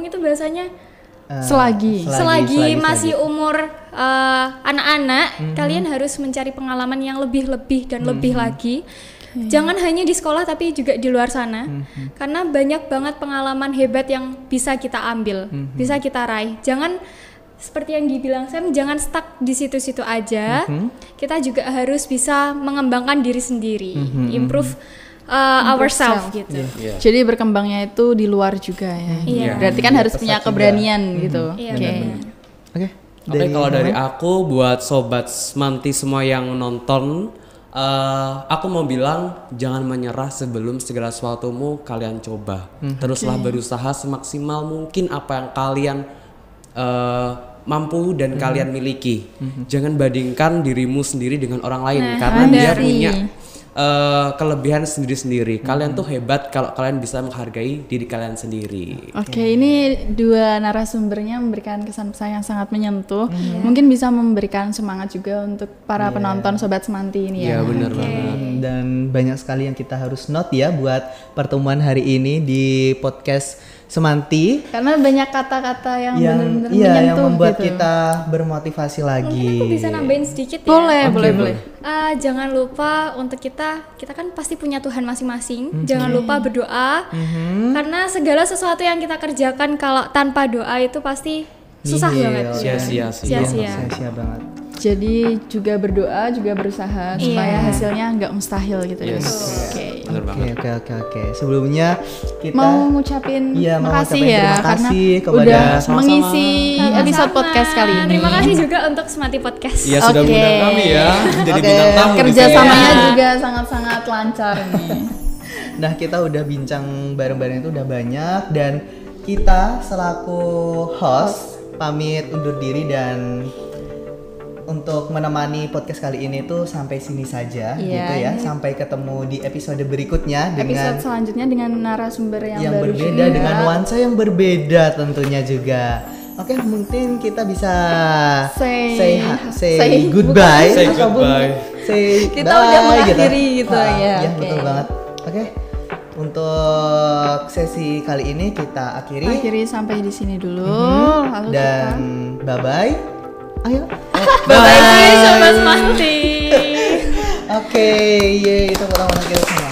itu bahasanya selagi masih umur anak-anak, kalian harus mencari pengalaman yang lebih dan lebih lagi. Jangan hanya di sekolah tapi juga di luar sana. Karena banyak banget pengalaman hebat yang bisa kita ambil, bisa kita raih. Jangan seperti yang dibilang Sam, jangan stuck di situ-situ aja. Kita juga harus bisa mengembangkan diri sendiri, improve ourselves gitu. Iya. Jadi berkembangnya itu di luar juga ya. Iya. Berarti kan harus punya Pesat juga. keberanian gitu. Iya, Oke. Oke. Oke, kalau dari aku buat Sobat Semanti semua yang nonton, aku mau bilang jangan menyerah sebelum segala sesuatumu kalian coba. Teruslah berusaha semaksimal mungkin apa yang kalian mampu dan kalian miliki. Jangan bandingkan dirimu sendiri dengan orang lain karena dia dari- punya kelebihan sendiri-sendiri. Kalian tuh hebat kalau kalian bisa menghargai diri kalian sendiri. Oke, ini dua narasumbernya memberikan kesan-pesan yang sangat menyentuh. Mungkin bisa memberikan semangat juga untuk para penonton Sobat Semanti ini Iya ya. benar banget. Dan banyak sekali yang kita harus note ya buat pertemuan hari ini di podcast Semanti. Karena banyak kata-kata yang yang benar-benar iya yang menyentuh membuat gitu. kita bermotivasi lagi. Mungkin aku bisa nambahin sedikit ya. Boleh. Jangan lupa untuk kita kan pasti punya Tuhan masing-masing. Jangan lupa berdoa. Karena segala sesuatu yang kita kerjakan kalau tanpa doa itu pasti susah Nihil. banget. Sia-sia. Sia-sia. Sia-sia banget. Jadi juga berdoa, juga berusaha supaya hasilnya nggak mustahil gitu ya. Yes. Oke. Benar banget. Oke. Sebelumnya kita Mau ngucapin Iya, mau makasih ngucapin ya terima karena kasih kepada- udah Sama-sama. mengisi Sama-sama. episode podcast kali ini. Terima kasih juga untuk Semanti Podcast. Iya sudah Oke. mengundang kami ya jadi Oke. bintang tamu. di Kerjasamanya sini. juga sangat-sangat lancar nih. Nah, kita udah bincang bareng-bareng itu udah banyak dan kita selaku host pamit undur diri dan untuk menemani podcast kali ini tuh sampai sini saja Iya, gitu ya. ini- Sampai ketemu di episode berikutnya dengan Episode selanjutnya dengan narasumber yang baru berbeda juga. dengan nuansa yang berbeda tentunya juga. Oke, mungkin kita bisa Say goodbye. Say ataupun goodbye. say Kita bye udah mengakhiri gitu ya, Ya, oke. betul banget. Oke. Untuk sesi kali ini kita akhiri Akhiri sampai di sini dulu. Lalu dan bye bye. Ayo. Bye-bye Sobat Semanti. Oke, ye itu orang-orang kita semua.